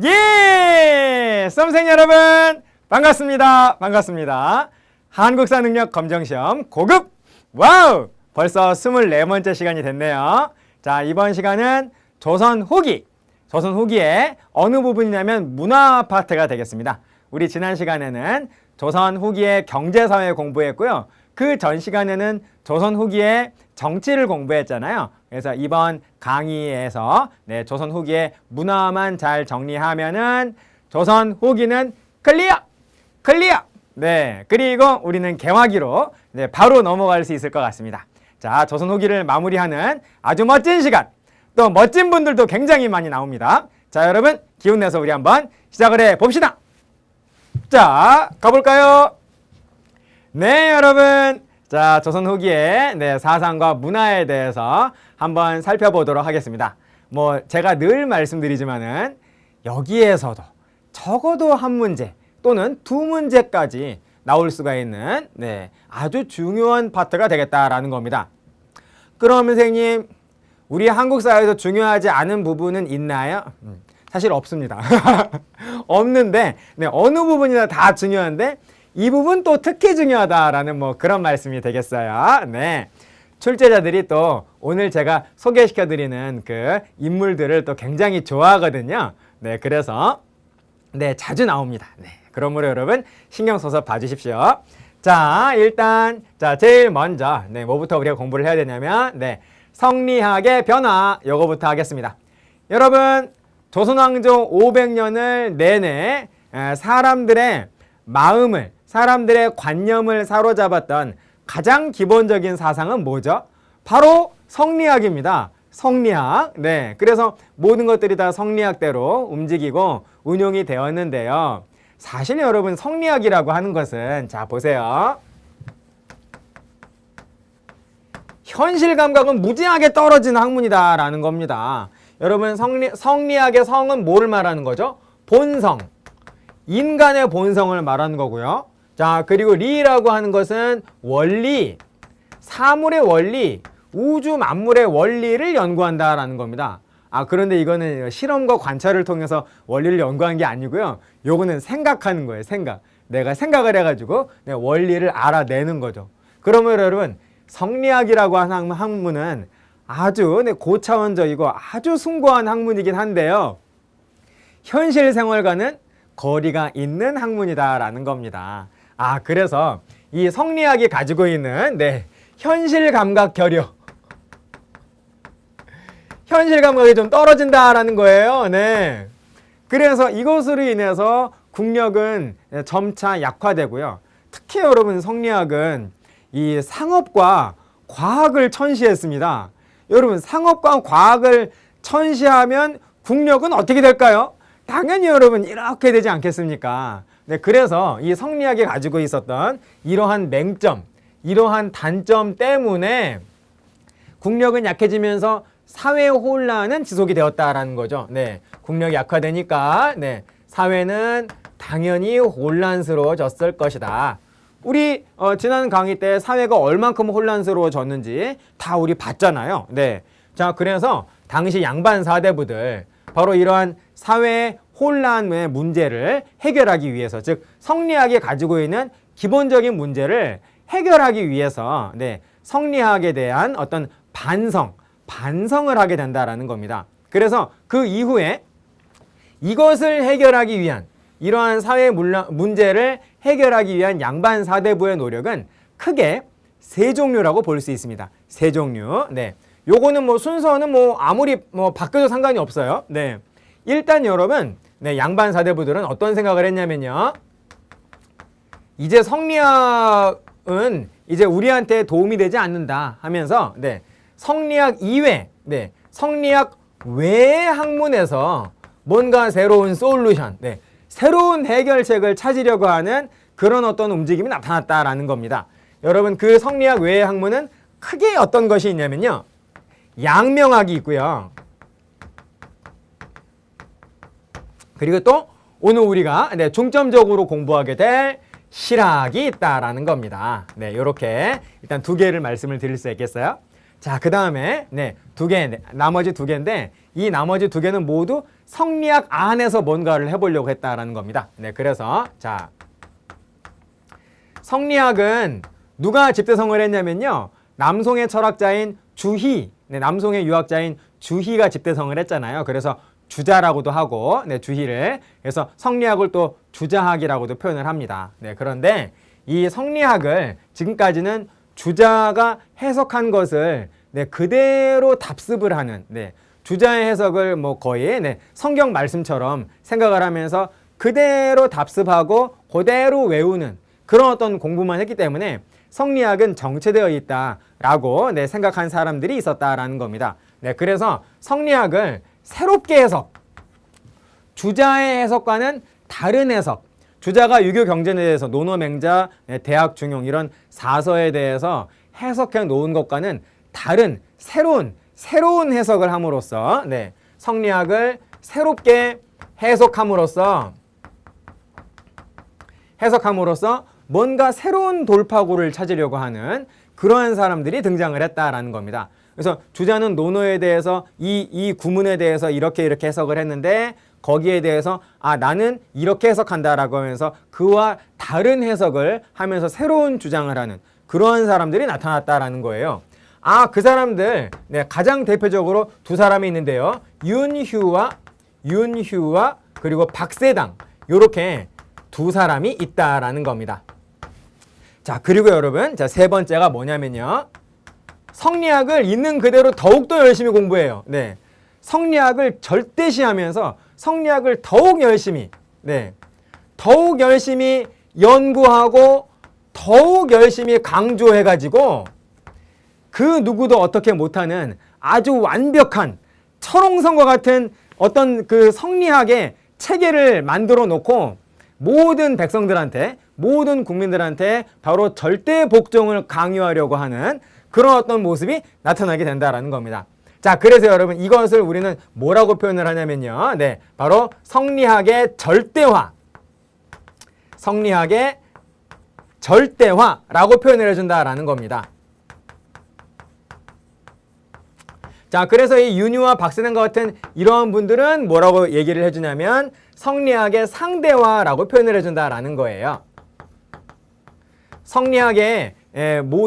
예! 수험생 여러분 반갑습니다. 반갑습니다. 한국사 능력 검정시험 고급 와우! 벌써 24번째 시간이 됐네요. 자, 이번 시간은 조선 후기. 조선 후기의 어느 부분이냐면 문화 파트가 되겠습니다. 우리 지난 시간에는 조선 후기의 경제사회 공부했고요. 그 전 시간에는 조선 후기의 정치를 공부했잖아요. 그래서 이번 강의에서 조선 후기의 문화만 잘 정리하면은 조선 후기는 클리어! 클리어! 네, 그리고 우리는 개화기로 바로 넘어갈 수 있을 것 같습니다. 자, 조선 후기를 마무리하는 아주 멋진 시간, 또 멋진 분들도 굉장히 많이 나옵니다. 자, 여러분 기운 내서 우리 한번 시작을 해 봅시다. 자, 가볼까요? 네, 여러분. 자, 조선 후기의 사상과 문화에 대해서 한번 살펴보도록 하겠습니다. 뭐 제가 늘 말씀드리지만은 여기에서도 적어도 한 문제 또는 두 문제까지 나올 수가 있는 아주 중요한 파트가 되겠다라는 겁니다. 그럼 선생님, 우리 한국 사회에서 중요하지 않은 부분은 있나요? 사실 없습니다. 없는데 어느 부분이나 다 중요한데 이 부분 또 특히 중요하다라는 뭐 그런 말씀이 되겠어요. 네. 출제자들이 또 오늘 제가 소개시켜드리는 그 인물들을 또 굉장히 좋아하거든요. 네, 그래서 자주 나옵니다. 네, 그러므로 여러분 신경 써서 봐주십시오. 자, 일단 제일 먼저 뭐부터 우리가 공부를 해야 되냐면 성리학의 변화 요거부터 하겠습니다. 여러분, 조선왕조 500년을 내내 사람들의 마음을, 사람들의 관념을 사로잡았던 가장 기본적인 사상은 뭐죠? 바로 성리학입니다. 성리학. 네, 그래서 모든 것들이 다 성리학대로 움직이고 운용이 되었는데요. 사실 여러분, 성리학이라고 하는 것은 자, 보세요. 현실 감각은 무지하게 떨어지는 학문이다라는 겁니다. 여러분, 성리학의 성은 뭐를 말하는 거죠? 본성. 인간의 본성을 말하는 거고요. 자, 그리고 리라고 하는 것은 원리, 사물의 원리, 우주 만물의 원리를 연구한다라는 겁니다. 아, 그런데 이거는 실험과 관찰을 통해서 원리를 연구한 게 아니고요. 요거는 생각하는 거예요. 생각. 내가 생각을 해가지고 원리를 알아내는 거죠. 그러면 여러분, 성리학이라고 하는 학문은 아주 고차원적이고 아주 숭고한 학문이긴 한데요. 현실 생활과는 거리가 있는 학문이다라는 겁니다. 아, 그래서 이 성리학이 가지고 있는 현실 감각 결여, 현실 감각이 좀 떨어진다라는 거예요. 네. 그래서 이것으로 인해서 국력은 점차 약화되고요. 특히 여러분, 성리학은 이 상업과 과학을 천시했습니다. 여러분, 상업과 과학을 천시하면 국력은 어떻게 될까요? 당연히 여러분 이렇게 되지 않겠습니까? 네, 그래서 이 성리학이 가지고 있었던 이러한 맹점, 이러한 단점 때문에 국력은 약해지면서 사회 혼란은 지속이 되었다라는 거죠. 네, 국력이 약화되니까 사회는 당연히 혼란스러워졌을 것이다. 우리 지난 강의 때 사회가 얼만큼 혼란스러워졌는지 다 우리 봤잖아요. 네, 자, 그래서 당시 양반 사대부들 바로 이러한 사회의 혼란의 문제를 해결하기 위해서, 즉 성리학이 가지고 있는 기본적인 문제를 해결하기 위해서 성리학에 대한 어떤 반성을 하게 된다라는 겁니다. 그래서 그 이후에 이것을 해결하기 위한, 이러한 사회 문제를 해결하기 위한 양반 사대부의 노력은 크게 세 종류라고 볼 수 있습니다. 세 종류. 네. 요거는 뭐 순서는 아무리 바뀌어도 상관이 없어요. 네. 일단 여러분, 양반 사대부들은 어떤 생각을 했냐면요. 이제 성리학은 이제 우리한테 도움이 되지 않는다 하면서 성리학 이외, 성리학 외의 학문에서 뭔가 새로운 솔루션, 새로운 해결책을 찾으려고 하는 그런 어떤 움직임이 나타났다라는 겁니다. 여러분, 그 성리학 외의 학문은 크게 어떤 것이 있냐면요. 양명학이 있고요. 그리고 또 오늘 우리가 중점적으로 공부하게 될 실학이 있다라는 겁니다. 네, 요렇게 일단 두 개를 말씀을 드릴 수 있겠어요? 자, 그 다음에 두 개, 나머지 두 개인데 이 나머지 두 개는 모두 성리학 안에서 뭔가를 해보려고 했다라는 겁니다. 네, 그래서 자, 성리학은 누가 집대성을 했냐면요. 남송의 철학자인 주희, 네, 남송의 유학자인 주희가 집대성을 했잖아요. 그래서 주자라고도 하고, 네, 주희를. 그래서 성리학을 또 주자학이라고도 표현을 합니다. 네, 그런데 이 성리학을 지금까지는 주자가 해석한 것을 네, 그대로 답습을 하는, 네, 주자의 해석을 뭐 거의 네, 성경 말씀처럼 생각을 하면서 그대로 답습하고 그대로 외우는 그런 어떤 공부만 했기 때문에 성리학은 정체되어 있다라고 네, 생각한 사람들이 있었다라는 겁니다. 네, 그래서 성리학을 새롭게 해석, 주자의 해석과는 다른 해석, 주자가 유교 경전에 대해서 논어맹자, 대학 중용 이런 사서에 대해서 해석해 놓은 것과는 다른 새로운 해석을 함으로써 네, 성리학을 새롭게 해석함으로써 뭔가 새로운 돌파구를 찾으려고 하는 그러한 사람들이 등장을 했다라는 겁니다. 그래서 주자는 논어에 대해서 이 구문에 대해서 이렇게 해석을 했는데 거기에 대해서 나는 이렇게 해석한다라고 하면서 그와 다른 해석을 하면서 새로운 주장을 하는 그러한 사람들이 나타났다라는 거예요. 그 사람들 네, 가장 대표적으로 두 사람이 있는데요. 윤휴와 그리고 박세당 이렇게 두 사람이 있다라는 겁니다. 자, 그리고 여러분, 자, 세 번째가 뭐냐면요. 성리학을 있는 그대로 더욱더 열심히 공부해요. 네. 성리학을 절대시하면서 성리학을 더욱 열심히 연구하고 더욱 열심히 강조해가지고 그 누구도 어떻게 못하는 아주 완벽한 철옹성과 같은 어떤 그 성리학의 체계를 만들어 놓고 모든 백성들한테, 모든 국민들한테 바로 절대 복종을 강요하려고 하는 그런 어떤 모습이 나타나게 된다라는 겁니다. 자, 그래서 여러분 이것을 우리는 뭐라고 표현을 하냐면요. 네, 바로 성리학의 절대화라고 표현을 해준다라는 겁니다. 자, 그래서 이 윤휴와 박세당과 같은 이러한 분들은 뭐라고 얘기를 해주냐면 성리학의 상대화라고 표현을 해준다라는 거예요. 성리학의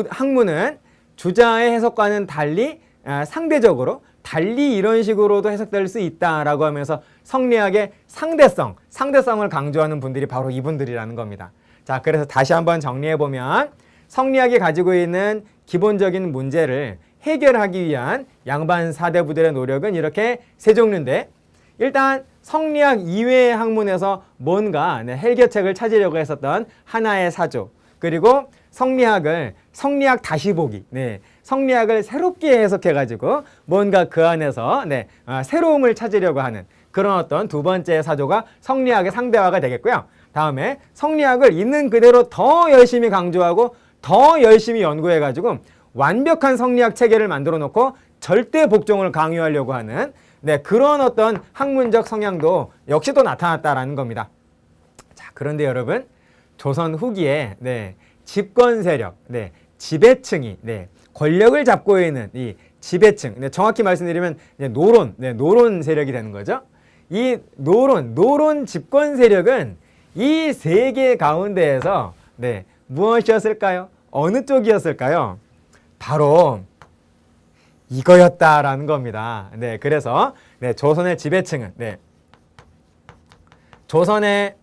학문은 주자의 해석과는 달리 상대적으로 달리 이런 식으로도 해석될 수 있다라고 하면서 성리학의 상대성을 강조하는 분들이 바로 이분들이라는 겁니다. 자, 그래서 다시 한번 정리해보면 성리학이 가지고 있는 기본적인 문제를 해결하기 위한 양반 사대부들의 노력은 이렇게 세 종류인데, 일단 성리학 이외의 학문에서 뭔가 해결책을 찾으려고 했었던 하나의 사조, 그리고 성리학 다시 보기, 성리학을 새롭게 해석해가지고 뭔가 그 안에서 새로움을 찾으려고 하는 그런 어떤 두 번째 사조가 성리학의 상대화가 되겠고요. 다음에 성리학을 있는 그대로 더 열심히 강조하고 더 열심히 연구해가지고 완벽한 성리학 체계를 만들어 놓고 절대 복종을 강요하려고 하는 그런 어떤 학문적 성향도 역시 또 나타났다라는 겁니다. 자, 그런데 여러분, 조선 후기에 집권 세력, 지배층이 권력을 잡고 있는 이 지배층, 정확히 말씀드리면 노론 세력이 되는 거죠. 이 노론 집권 세력은 이 세 개 가운데에서 무엇이었을까요? 어느 쪽이었을까요? 바로 이거였다라는 겁니다. 그래서 조선의 지배층은 조선을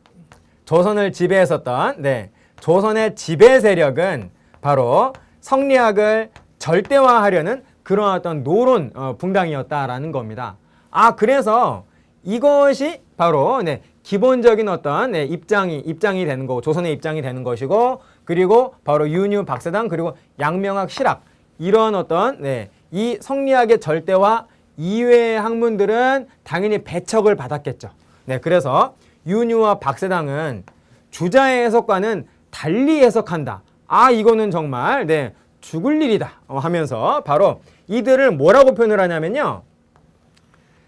지배했었던 조선의 지배 세력은 바로 성리학을 절대화하려는 그런 어떤 노론 붕당이었다라는 겁니다. 그래서 이것이 바로 기본적인 어떤 입장이 되는 거고, 조선의 입장이 되는 것이고, 그리고 바로 윤휴, 박세당, 그리고 양명학, 실학, 이런 어떤 이 성리학의 절대화 이외의 학문들은 당연히 배척을 받았겠죠. 그래서 윤휴와 박세당은 주자의 해석과는 달리 해석한다. 이거는 정말 죽을 일이다 하면서 바로 이들을 뭐라고 표현을 하냐면요,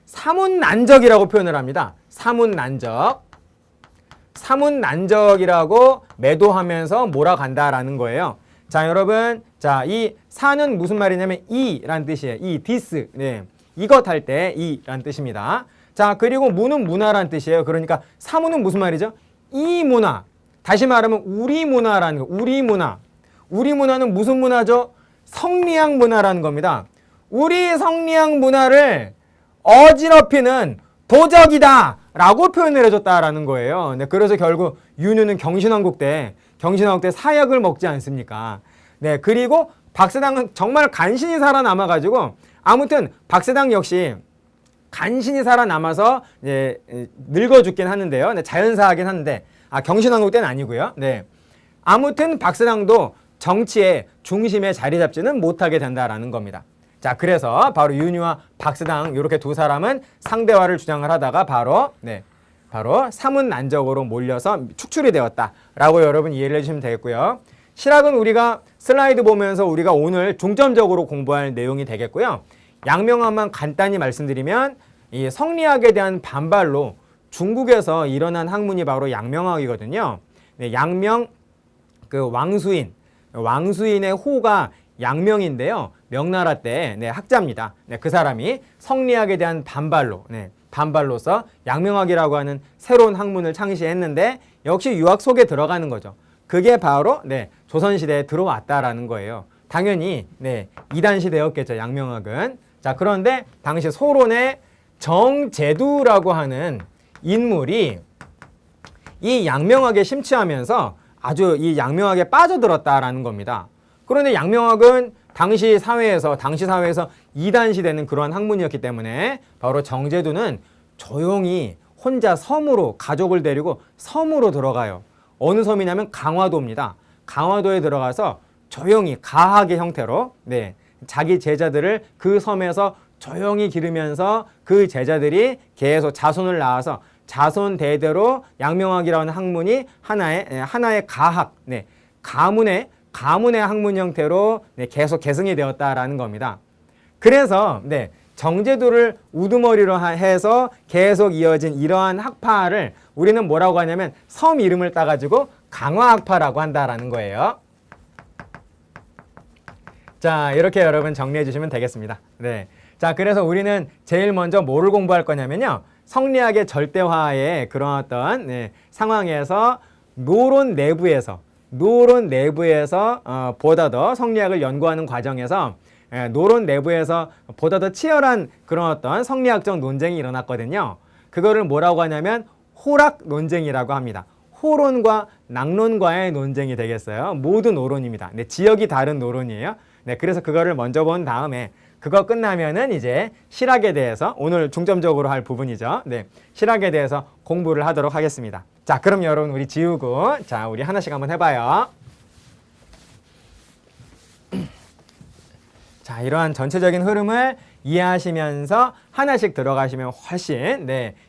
사문난적이라고 표현을 합니다. 사문난적이라고 매도하면서 몰아간다라는 거예요. 자, 여러분, 자, 이 사는 무슨 말이냐면 이라는 뜻이에요. 이 디스, 이것 할 때 이란 뜻입니다. 자, 그리고 무는 문화란 뜻이에요. 그러니까 사무는 무슨 말이죠? 이 문화. 다시 말하면 우리 문화라는 거. 우리 문화. 우리 문화는 무슨 문화죠? 성리학 문화라는 겁니다. 우리 성리학 문화를 어지럽히는 도적이다 라고 표현을 해줬다라는 거예요. 네, 그래서 결국 윤유는 경신왕국 때 사약을 먹지 않습니까? 네, 그리고 박세당은 정말 간신히 살아남아가지고 아무튼 박세당 역시 간신히 살아남아서 이제 늙어 죽긴 하는데요. 네, 자연사하긴 하는데 경신왕국 때는 아니고요. 네, 아무튼 박세당도 정치의 중심에 자리 잡지는 못하게 된다라는 겁니다. 자, 그래서 바로 윤유와 박세당 이렇게 두 사람은 상대화를 주장을 하다가 바로 사문난적으로 몰려서 축출이 되었다라고 여러분 이해를 해주시면 되겠고요. 실학은 우리가 슬라이드 보면서 우리가 오늘 중점적으로 공부할 내용이 되겠고요. 양명학만 간단히 말씀드리면 이 성리학에 대한 반발로 중국에서 일어난 학문이 바로 양명학이거든요. 네, 양명 그 왕수인의 호가 양명인데요. 명나라 때 학자입니다. 네, 그 사람이 성리학에 대한 반발로서 양명학이라고 하는 새로운 학문을 창시했는데 역시 유학 속에 들어가는 거죠. 그게 바로 조선시대에 들어왔다라는 거예요. 당연히 이단 시대였겠죠. 양명학은. 자, 그런데 당시 소론의 정제두라고 하는 인물이 이 양명학에 심취하면서 아주 이 양명학에 빠져들었다라는 겁니다. 그런데 양명학은 당시 사회에서 이단 시대는 그러한 학문이었기 때문에 바로 정제두는 조용히 혼자 섬으로 가족을 데리고 섬으로 들어가요. 어느 섬이냐면 강화도입니다. 강화도에 들어가서 조용히 가학의 형태로 자기 제자들을 그 섬에서 조용히 기르면서 그 제자들이 계속 자손을 낳아서 자손 대대로 양명학이라는 학문이 하나의 가학, 가문의 학문 형태로 계속 계승이 되었다라는 겁니다. 그래서 정제두를 우두머리로 해서 계속 이어진 이러한 학파를 우리는 뭐라고 하냐면 섬 이름을 따가지고 강화학파라고 한다라는 거예요. 자, 이렇게 여러분 정리해 주시면 되겠습니다. 자, 그래서 우리는 제일 먼저 뭐를 공부할 거냐면요. 성리학의 절대화의 그런 어떤 상황에서 노론 내부에서 보다 더 성리학을 연구하는 과정에서 노론 내부에서 보다 더 치열한 그런 어떤 성리학적 논쟁이 일어났거든요. 그거를 뭐라고 하냐면 호락 논쟁이라고 합니다. 호론과 낙론과의 논쟁이 되겠어요. 모두 노론입니다. 지역이 다른 노론이에요. 그래서 그거를 먼저 본 다음에 그거 끝나면은 이제 실학에 대해서 오늘 중점적으로 할 부분이죠. 실학에 대해서 공부를 하도록 하겠습니다. 자, 그럼 여러분 우리 지우고 우리 하나씩 한번 해봐요. 자, 이러한 전체적인 흐름을 이해하시면서 하나씩 들어가시면 훨씬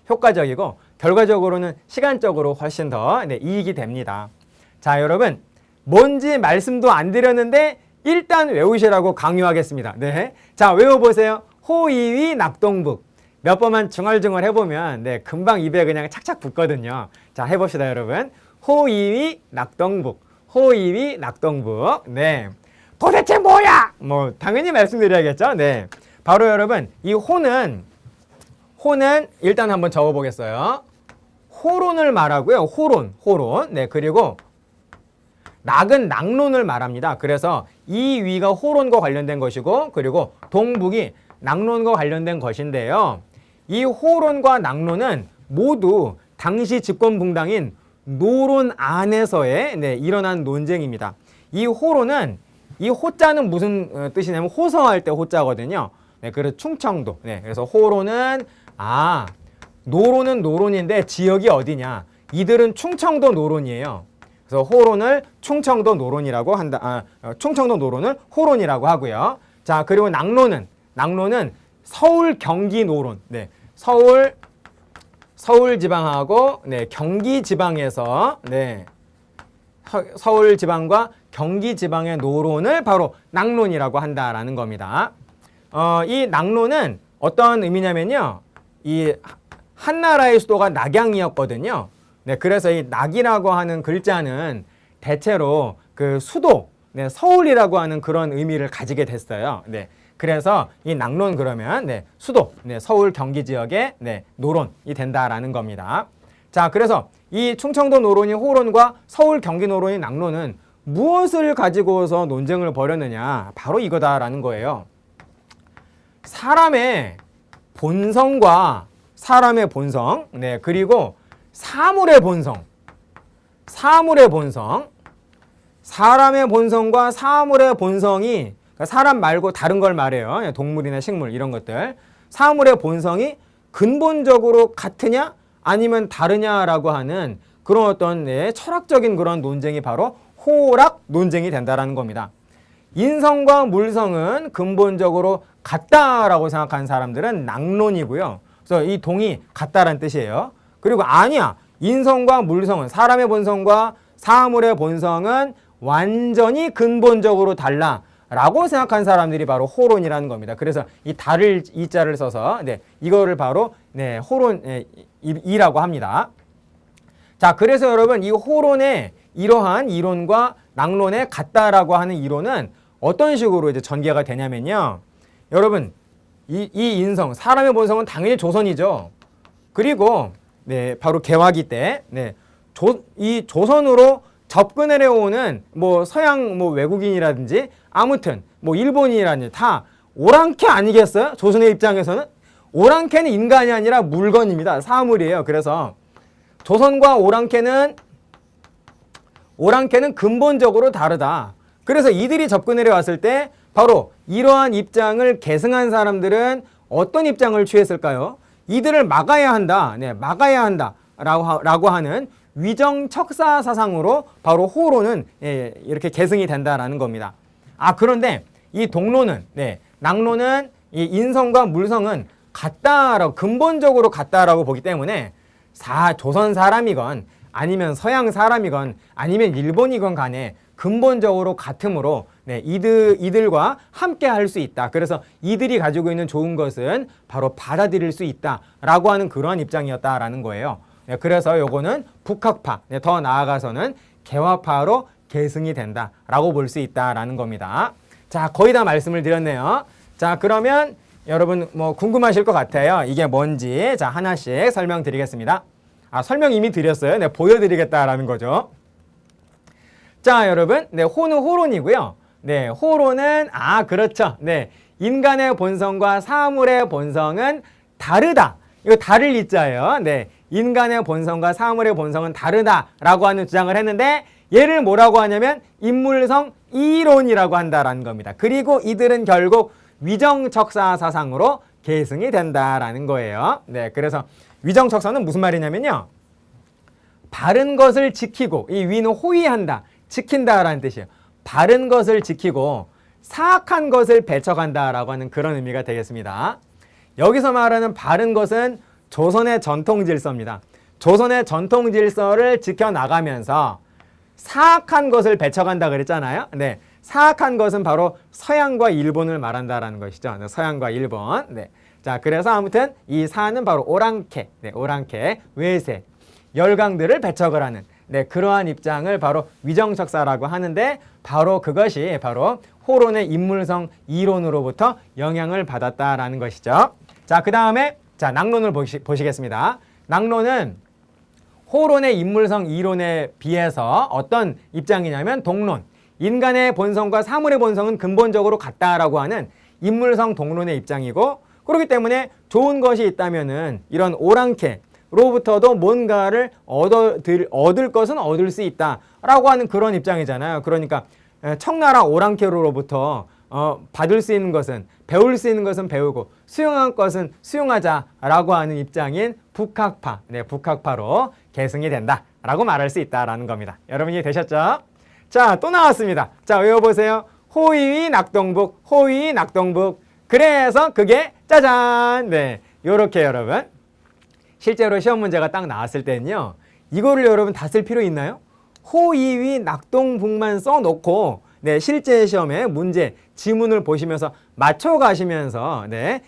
효과적이고 결과적으로는 시간적으로 훨씬 더 이익이 됩니다. 자, 여러분 뭔지 말씀도 안 드렸는데 일단 외우시라고 강요하겠습니다. 자, 외워보세요. 호이위 낙동북. 몇 번만 중얼중얼 해보면 금방 입에 그냥 착착 붙거든요. 자, 해봅시다, 여러분. 호이위 낙동북. 호이위 낙동북. 도대체 뭐야? 뭐 당연히 말씀드려야겠죠. 바로 여러분 이 호는 일단 한번 적어보겠어요. 호론을 말하고요. 호론. 그리고 낙은 낙론을 말합니다. 그래서 이 위가 호론과 관련된 것이고 그리고 동북이 낙론과 관련된 것인데요. 이 호론과 낙론은 모두 당시 집권붕당인 노론 안에서의 일어난 논쟁입니다. 이 호론은 이 호자는 무슨 뜻이냐면 호서할 때 호자거든요. 그래서 충청도. 그래서 호론은 노론은 노론인데 지역이 어디냐? 이들은 충청도 노론이에요. 그래서 호론을 충청도 노론이라고 한다. 충청도 노론을 호론이라고 하고요. 자, 그리고 낙론은 서울 경기 노론. 서울 지방하고 경기 지방에서 서울 지방과 경기 지방의 노론을 바로 낙론이라고 한다라는 겁니다. 이 낙론은 어떤 의미냐면요. 이 한나라의 수도가 낙양이었거든요. 그래서 이 낙이라고 하는 글자는 대체로 그 수도, 서울이라고 하는 그런 의미를 가지게 됐어요. 그래서 이 낙론 그러면 수도, 서울 경기 지역의 노론이 된다라는 겁니다. 자, 그래서 이 충청도 노론이 호론과 서울 경기 노론이 낙론은 무엇을 가지고서 논쟁을 벌였느냐? 바로 이거다라는 거예요. 사람의 본성과 사람의 본성, 그리고 사물의 본성, 사람의 본성과 사물의 본성이, 사람 말고 다른 걸 말해요. 동물이나 식물 이런 것들. 사물의 본성이 근본적으로 같으냐 아니면 다르냐라고 하는 그런 어떤 철학적인 그런 논쟁이 바로 호락 논쟁이 된다라는 겁니다. 인성과 물성은 근본적으로 같다라고 생각하는 사람들은 낙론이고요. 그래서 이 동이 같다라는 뜻이에요. 그리고 아니야, 인성과 물성은, 사람의 본성과 사물의 본성은 완전히 근본적으로 달라라고 생각하는 사람들이 바로 호론이라는 겁니다. 그래서 이 다를 이자를 써서 이거를 바로 호론이라고 합니다. 자, 그래서 여러분 이 호론의 이러한 이론과 낙론의 같다라고 하는 이론은 어떤 식으로 이제 전개가 되냐면요. 여러분 이 인성, 사람의 본성은 당연히 조선이죠. 그리고 바로 개화기 때 이 조선으로 접근을 해오는 뭐 서양 뭐 외국인이라든지 아무튼 뭐 일본인이라든지 다 오랑캐 아니겠어요? 조선의 입장에서는 오랑캐는 인간이 아니라 물건입니다. 사물이에요. 그래서 조선과 오랑캐는 근본적으로 다르다. 그래서 이들이 접근을 해왔을 때 바로 이러한 입장을 계승한 사람들은 어떤 입장을 취했을까요? 이들을 막아야 한다. 막아야 한다. 라고 하는 위정척사 사상으로 바로 호론은 이렇게 계승이 된다라는 겁니다. 그런데 이 동론은, 낙론은 이 인성과 물성은 같다라고, 근본적으로 같다라고 보기 때문에 조선 사람이건 아니면 서양 사람이건 아니면 일본이건 간에 근본적으로 같으므로 이들과 함께 할 수 있다. 그래서 이들이 가지고 있는 좋은 것은 바로 받아들일 수 있다라고 하는 그러한 입장이었다라는 거예요. 그래서 요거는 북학파, 더 나아가서는 개화파로 계승이 된다라고 볼 수 있다라는 겁니다. 자, 거의 다 말씀을 드렸네요. 자, 그러면 여러분 뭐 궁금하실 것 같아요. 이게 뭔지 자 하나씩 설명드리겠습니다. 설명 이미 드렸어요. 보여드리겠다라는 거죠. 자, 여러분, 호는 호론이고요. 호론은 그렇죠. 인간의 본성과 사물의 본성은 다르다. 이거 다를 이자예요. 인간의 본성과 사물의 본성은 다르다라고 하는 주장을 했는데 얘를 뭐라고 하냐면 인물성 이론이라고 한다라는 겁니다. 그리고 이들은 결국 위정척사 사상으로 계승이 된다라는 거예요. 그래서 위정척사는 무슨 말이냐면요. 바른 것을 지키고, 이 위는 호위한다, 지킨다라는 뜻이에요. 바른 것을 지키고 사악한 것을 배척한다라고 하는 그런 의미가 되겠습니다. 여기서 말하는 바른 것은 조선의 전통 질서입니다. 조선의 전통 질서를 지켜나가면서 사악한 것을 배척한다 그랬잖아요. 사악한 것은 바로 서양과 일본을 말한다라는 것이죠. 서양과 일본. 자, 그래서 아무튼 이 사는 바로 오랑캐, 오랑캐, 외세, 열강들을 배척을 하는 그러한 입장을 바로 위정척사라고 하는데 바로 그것이 바로 호론의 인물성 이론으로부터 영향을 받았다라는 것이죠. 자, 그 다음에 낙론을 보시겠습니다. 낙론은 호론의 인물성 이론에 비해서 어떤 입장이냐면 동론, 인간의 본성과 사물의 본성은 근본적으로 같다라고 하는 인물성 동론의 입장이고, 그렇기 때문에 좋은 것이 있다면은 이런 오랑캐로부터도 뭔가를 얻을 것은 얻을 수 있다라고 하는 그런 입장이잖아요. 그러니까 청나라 오랑캐로부터 받을 수 있는 것은, 배울 수 있는 것은 배우고 수용할 것은 수용하자라고 하는 입장인 북학파, 북학파로 계승이 된다라고 말할 수 있다라는 겁니다. 여러분 이해되셨죠? 자, 또 나왔습니다. 자, 외워보세요. 호위위 낙동북, 호위위 낙동북. 그래서 그게 짜잔! 요렇게 여러분. 실제로 시험 문제가 딱 나왔을 때는요. 이거를 여러분 다 쓸 필요 있나요? 호위위 낙동북만 써놓고 실제 시험에 문제, 지문을 보시면서 맞춰가시면서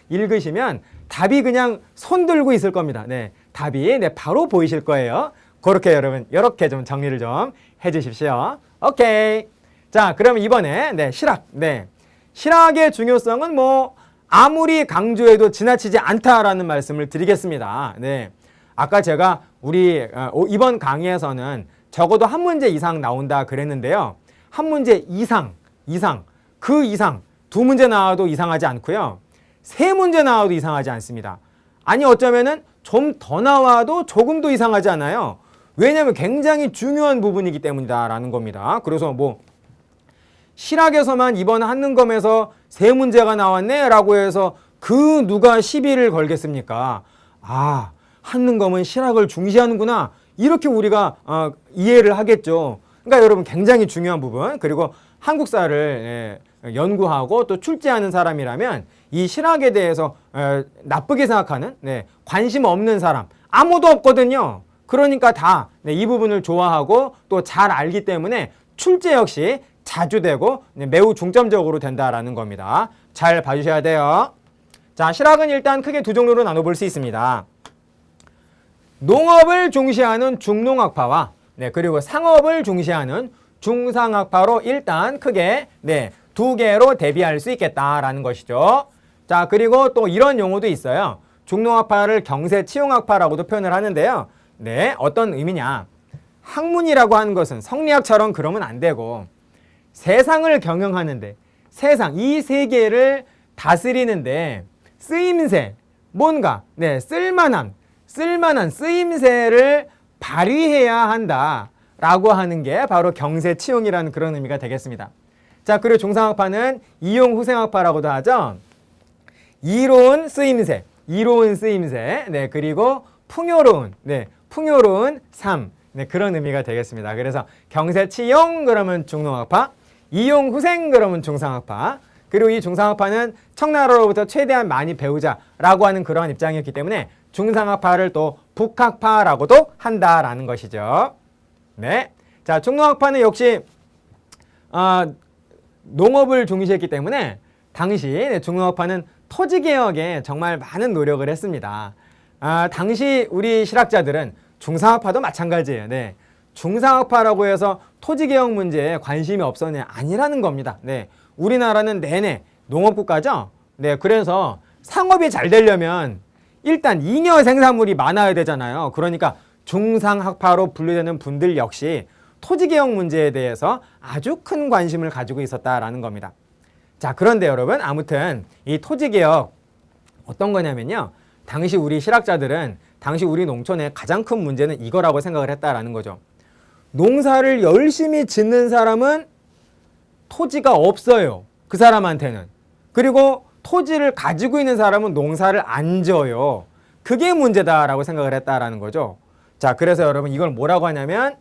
읽으시면 답이 그냥 손 들고 있을 겁니다. 답이 바로 보이실 거예요. 그렇게 여러분 이렇게 좀 정리를 좀 해주십시오. 오케이. 자, 그럼 이번에 실학. 실학의 중요성은 뭐 아무리 강조해도 지나치지 않다라는 말씀을 드리겠습니다. 네. 아까 제가 우리 이번 강의에서는 적어도 한 문제 이상 나온다 그랬는데요. 한 문제 이상, 그 이상, 두 문제 나와도 이상하지 않고요. 세 문제 나와도 이상하지 않습니다. 아니 어쩌면은 좀 더 나와도 조금도 이상하지 않아요. 왜냐하면 굉장히 중요한 부분이기 때문이다라는 겁니다. 그래서 뭐 실학에서만 이번 한능검에서 세 문제가 나왔네 라고 해서 그 누가 시비를 걸겠습니까? 아, 한능검은 실학을 중시하는구나. 이렇게 우리가 이해를 하겠죠. 그러니까 여러분 굉장히 중요한 부분, 그리고 한국사를 연구하고 또 출제하는 사람이라면 이 실학에 대해서 나쁘게 생각하는, 관심 없는 사람 아무도 없거든요. 그러니까 다 이 부분을 좋아하고 또 잘 알기 때문에 출제 역시 자주 되고 매우 중점적으로 된다라는 겁니다. 잘 봐주셔야 돼요. 자, 실학은 일단 크게 두 종류로 나눠볼 수 있습니다. 농업을 중시하는 중농학파와 그리고 상업을 중시하는 중상학파로 일단 크게 두 개로 대비할 수 있겠다라는 것이죠. 자, 그리고 또 이런 용어도 있어요. 중농학파를 경세치용학파라고도 표현을 하는데요. 어떤 의미냐? 학문이라고 하는 것은 성리학처럼 그러면 안 되고 세상을 경영하는데, 세상 이 세계를 다스리는데 쓰임새, 뭔가 쓸만한 쓰임새를 발휘해야 한다라고 하는 게 바로 경세치용이라는 그런 의미가 되겠습니다. 자, 그리고 중상학파는 이용후생학파라고도 하죠. 이로운 쓰임새, 그리고 풍요로운 삶, 그런 의미가 되겠습니다. 그래서 경세치용 그러면 중농학파, 이용후생 그러면 중상학파, 그리고 이 중상학파는 청나라로부터 최대한 많이 배우자라고 하는 그런 입장이었기 때문에 중상학파를 또 북학파라고도 한다라는 것이죠. 자, 중농학파는 역시 농업을 중시했기 때문에 당시 중농학파는 토지개혁에 정말 많은 노력을 했습니다. 당시 우리 실학자들은 중상학파도 마찬가지예요. 중상학파라고 해서 토지개혁 문제에 관심이 없었냐? 아니라는 겁니다. 우리나라는 내내 농업국가죠. 그래서 상업이 잘 되려면 일단 잉여 생산물이 많아야 되잖아요. 그러니까 중상학파로 분류되는 분들 역시 토지개혁 문제에 대해서 아주 큰 관심을 가지고 있었다라는 겁니다. 자, 그런데 여러분, 아무튼 이 토지개혁 어떤 거냐면요. 당시 우리 실학자들은 당시 우리 농촌의 가장 큰 문제는 이거라고 생각을 했다라는 거죠. 농사를 열심히 짓는 사람은 토지가 없어요. 그 사람한테는. 그리고 토지를 가지고 있는 사람은 농사를 안 져요. 그게 문제다라고 생각을 했다라는 거죠. 자, 그래서 여러분 이걸 뭐라고 하냐면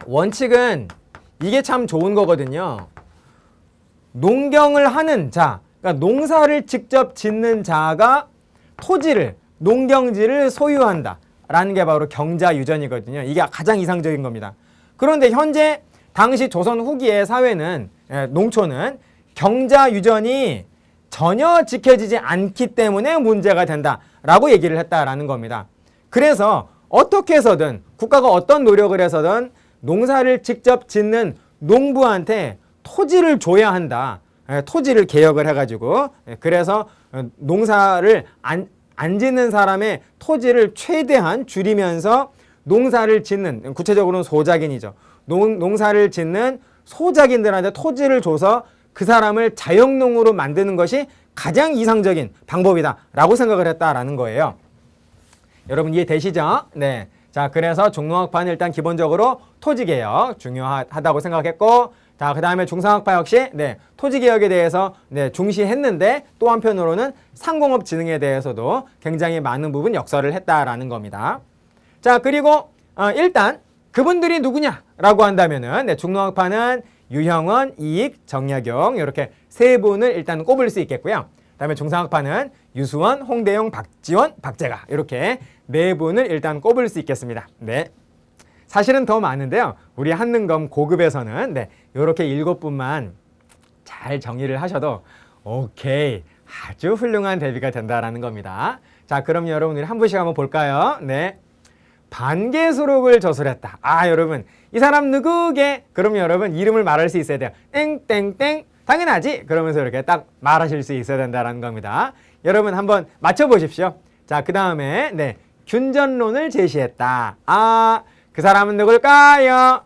원칙은 이게 참 좋은 거거든요. 농경을 하는 자, 그러니까 농사를 직접 짓는 자가 토지를, 농경지를 소유한다 라는 게 바로 경자유전이거든요. 이게 가장 이상적인 겁니다. 그런데 현재 당시 조선 후기의 사회는, 농촌은 경자유전이 전혀 지켜지지 않기 때문에 문제가 된다라고 얘기를 했다라는 겁니다. 그래서 어떻게 해서든 국가가 어떤 노력을 해서든 농사를 직접 짓는 농부한테 토지를 줘야 한다. 토지를 개혁을 해가지고, 그래서 농사를 안 짓는 사람의 토지를 최대한 줄이면서 농사를 짓는, 구체적으로는 소작인이죠. 농사를 짓는 소작인들한테 토지를 줘서 그 사람을 자영농으로 만드는 것이 가장 이상적인 방법이다 라고 생각을 했다라는 거예요. 여러분 이해되시죠? 자, 그래서 중농학파는 일단 기본적으로 토지개혁 중요하다고 생각했고, 자, 그 다음에 중상학파 역시 토지개혁에 대해서 중시했는데 또 한편으로는 상공업진흥에 대해서도 굉장히 많은 부분 역설을 했다라는 겁니다. 자, 그리고 일단 그분들이 누구냐라고 한다면은 중농학파는 유형원, 이익, 정약용 이렇게 세 분을 일단 꼽을 수 있겠고요. 그 다음에 중상학파는 유수원, 홍대용, 박지원, 박재가 이렇게 네 분을 일단 꼽을 수 있겠습니다. 사실은 더 많은데요. 우리 한능검 고급에서는 이렇게 7분만 잘 정리를 하셔도 오케이, 아주 훌륭한 대비가 된다라는 겁니다. 자, 그럼 여러분 우리 한 분씩 한번 볼까요? 반개수록을 저술했다. 여러분 이 사람 누구게? 그럼 여러분 이름을 말할 수 있어야 돼요. 땡땡땡 당연하지. 그러면서 이렇게 딱 말하실 수 있어야 된다는 겁니다. 여러분 한번 맞춰보십시오. 자, 그 다음에 네, 균전론을 제시했다. 아, 그 사람은 누굴까요?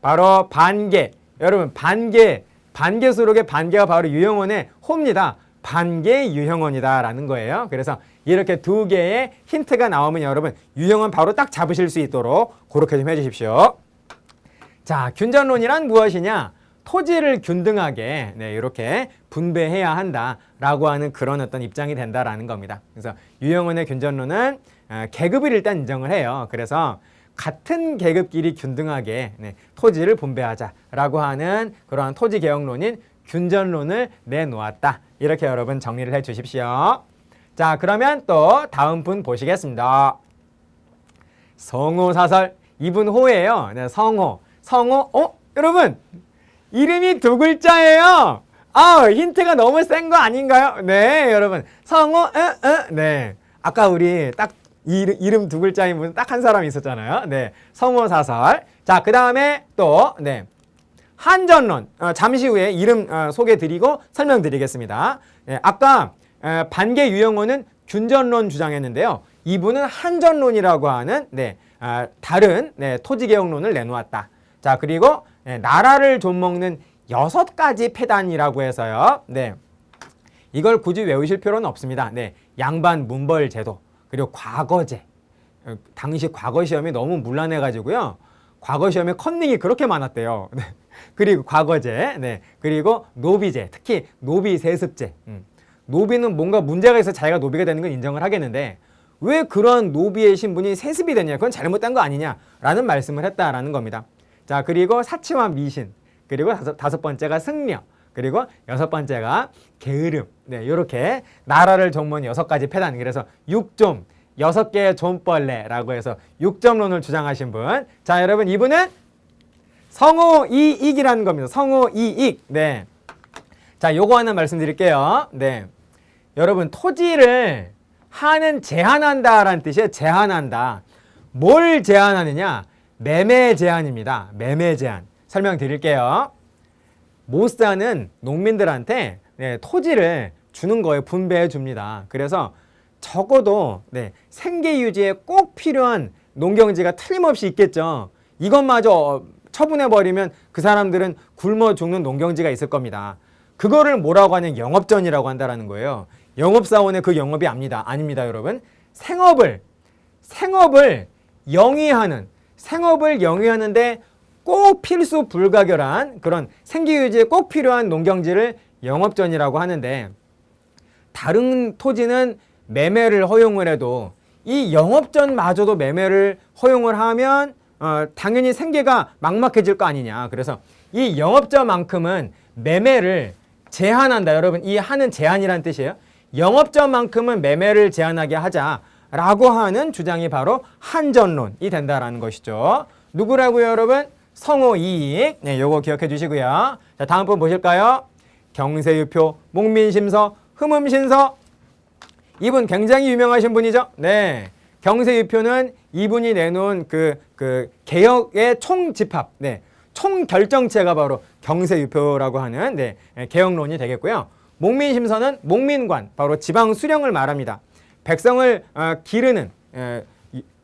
바로 반개. 여러분 반개수록의 반개가 바로 유형원의 호입니다. 반개 유형원이다 라는 거예요. 그래서 이렇게 두 개의 힌트가 나오면 여러분 유형원 바로 딱 잡으실 수 있도록 그렇게 좀 해주십시오. 자, 균전론이란 무엇이냐? 토지를 균등하게 네, 이렇게 분배해야 한다라고 하는 그런 어떤 입장이 된다라는 겁니다. 그래서 유형원의 균전론은 계급을 일단 인정을 해요. 그래서 같은 계급끼리 균등하게 네, 토지를 분배하자라고 하는 그러한 토지개혁론인 균전론을 내놓았다. 이렇게 여러분 정리를 해 주십시오. 자, 그러면 또 다음 분 보시겠습니다. 성호사설. 이분 호예요. 네, 성호. 여러분 이름이 두 글자예요. 아, 힌트가 너무 센 거 아닌가요? 네, 여러분 성호. 네, 아까 우리 딱 이름 두 글자인 분 딱 한 사람 있었잖아요. 네, 성호사설. 자, 그 다음에 또 네, 한전론. 잠시 후에 이름 소개드리고 설명드리겠습니다. 네, 아까 반개 유형원은 균전론 주장했는데요. 이분은 한전론이라고 하는 네, 다른 네, 토지개혁론을 내놓았다. 자, 그리고 네, 나라를 좀먹는 6가지 폐단이라고 해서요. 네, 이걸 굳이 외우실 필요는 없습니다. 네, 양반 문벌 제도, 그리고 과거제. 당시 과거 시험이 너무 문란해가지고요. 과거 시험에 컨닝이 그렇게 많았대요. 네. 그리고 과거제, 네, 그리고 노비제, 특히 노비 세습제. 노비는 뭔가 문제가 있어 자기가 노비가 되는 건 인정을 하겠는데 왜 그런 노비의 신분이 세습이 되냐? 그건 잘못된 거 아니냐라는 말씀을 했다라는 겁니다. 자, 그리고 사치와 미신, 그리고 다섯 번째가 승려, 그리고 6번째가 게으름. 네, 이렇게 나라를 종모는 6가지 폐단. 그래서 6좀, 6개의 존벌레라고 해서 6점론을 주장하신 분. 자, 여러분 이분은 성호이익이라는 겁니다. 성호이익. 네. 자, 요거 하나 말씀드릴게요. 네. 여러분 토지를 하는 제한한다라는 뜻이에요. 제한한다. 뭘 제한하느냐? 매매 제한입니다. 매매 제한. 설명드릴게요. 못 사는 농민들한테 네, 토지를 주는 거예요. 분배해 줍니다. 그래서 적어도 네, 생계 유지에 꼭 필요한 농경지가 틀림없이 있겠죠. 이것마저 처분해버리면 그 사람들은 굶어 죽는 농경지가 있을 겁니다. 그거를 뭐라고 하냐? 영업전이라고 한다는 거예요. 영업사원의 그 영업이 아닙니다, 여러분. 생업을 영위하는데 꼭 필수 불가결한 그런 생계유지에 꼭 필요한 농경지를 영업전이라고 하는데 다른 토지는 매매를 허용을 해도 이 영업전마저도 매매를 허용을 하면 당연히 생계가 막막해질 거 아니냐. 그래서 이 영업전만큼은 매매를 제한한다. 여러분 이 하는 제한이라는 뜻이에요. 영업전만큼은 매매를 제한하게 하자라고 하는 주장이 바로 한전론이 된다라는 것이죠. 누구라고요, 여러분? 성호이익. 네, 요거 기억해 주시고요. 자, 다음 분 보실까요? 경세유표, 목민심서, 흠음신서. 이분 굉장히 유명하신 분이죠. 네, 경세유표는 이분이 내놓은 그 개혁의 총집합, 네, 총결정체가 바로 경세유표라고 하는 네, 개혁론이 되겠고요. 목민심서는 목민관, 바로 지방 수령을 말합니다. 백성을 기르는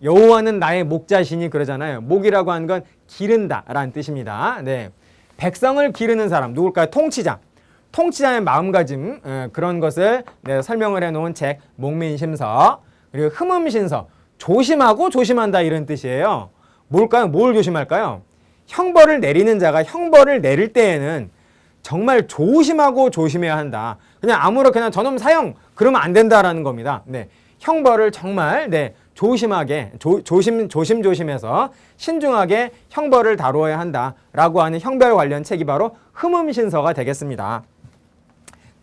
여호와는 나의 목자시니 그러잖아요. 목이라고 하는 건 기른다라는 뜻입니다. 네, 백성을 기르는 사람 누굴까요? 통치자. 통치자의 마음가짐 그런 것을 네, 설명을 해놓은 책 목민심서. 그리고 흠음신서. 조심하고 조심한다 이런 뜻이에요. 뭘까요? 뭘 조심할까요? 형벌을 내리는 자가 형벌을 내릴 때에는 정말 조심하고 조심해야 한다. 그냥 아무렇게나 저놈 사형 그러면 안 된다라는 겁니다. 네, 형벌을 정말 네, 조심하게 조심해서 신중하게 형벌을 다루어야 한다라고 하는 형벌 관련 책이 바로 흠음신서가 되겠습니다.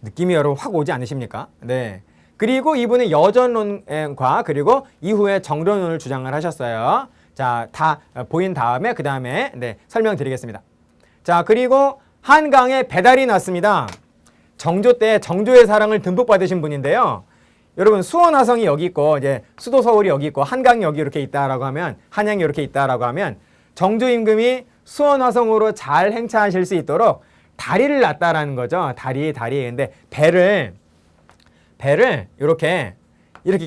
느낌이 여러분 확 오지 않으십니까? 네. 그리고 이분은 여전론과 그리고 이후에 정론론을 주장을 하셨어요. 자, 다 보인 다음에 그 다음에 네, 설명드리겠습니다. 자, 그리고 한강에 배달이 났습니다. 정조 때 정조의 사랑을 듬뿍 받으신 분인데요. 여러분 수원화성이 여기 있고 이제 수도 서울이 여기 있고 한강이 여기 이렇게 있다라고 하면 한양이 이렇게 있다라고 하면 정조 임금이 수원화성으로 잘 행차하실 수 있도록 다리를 놨다라는 거죠. 다리. 근데 배를 이렇게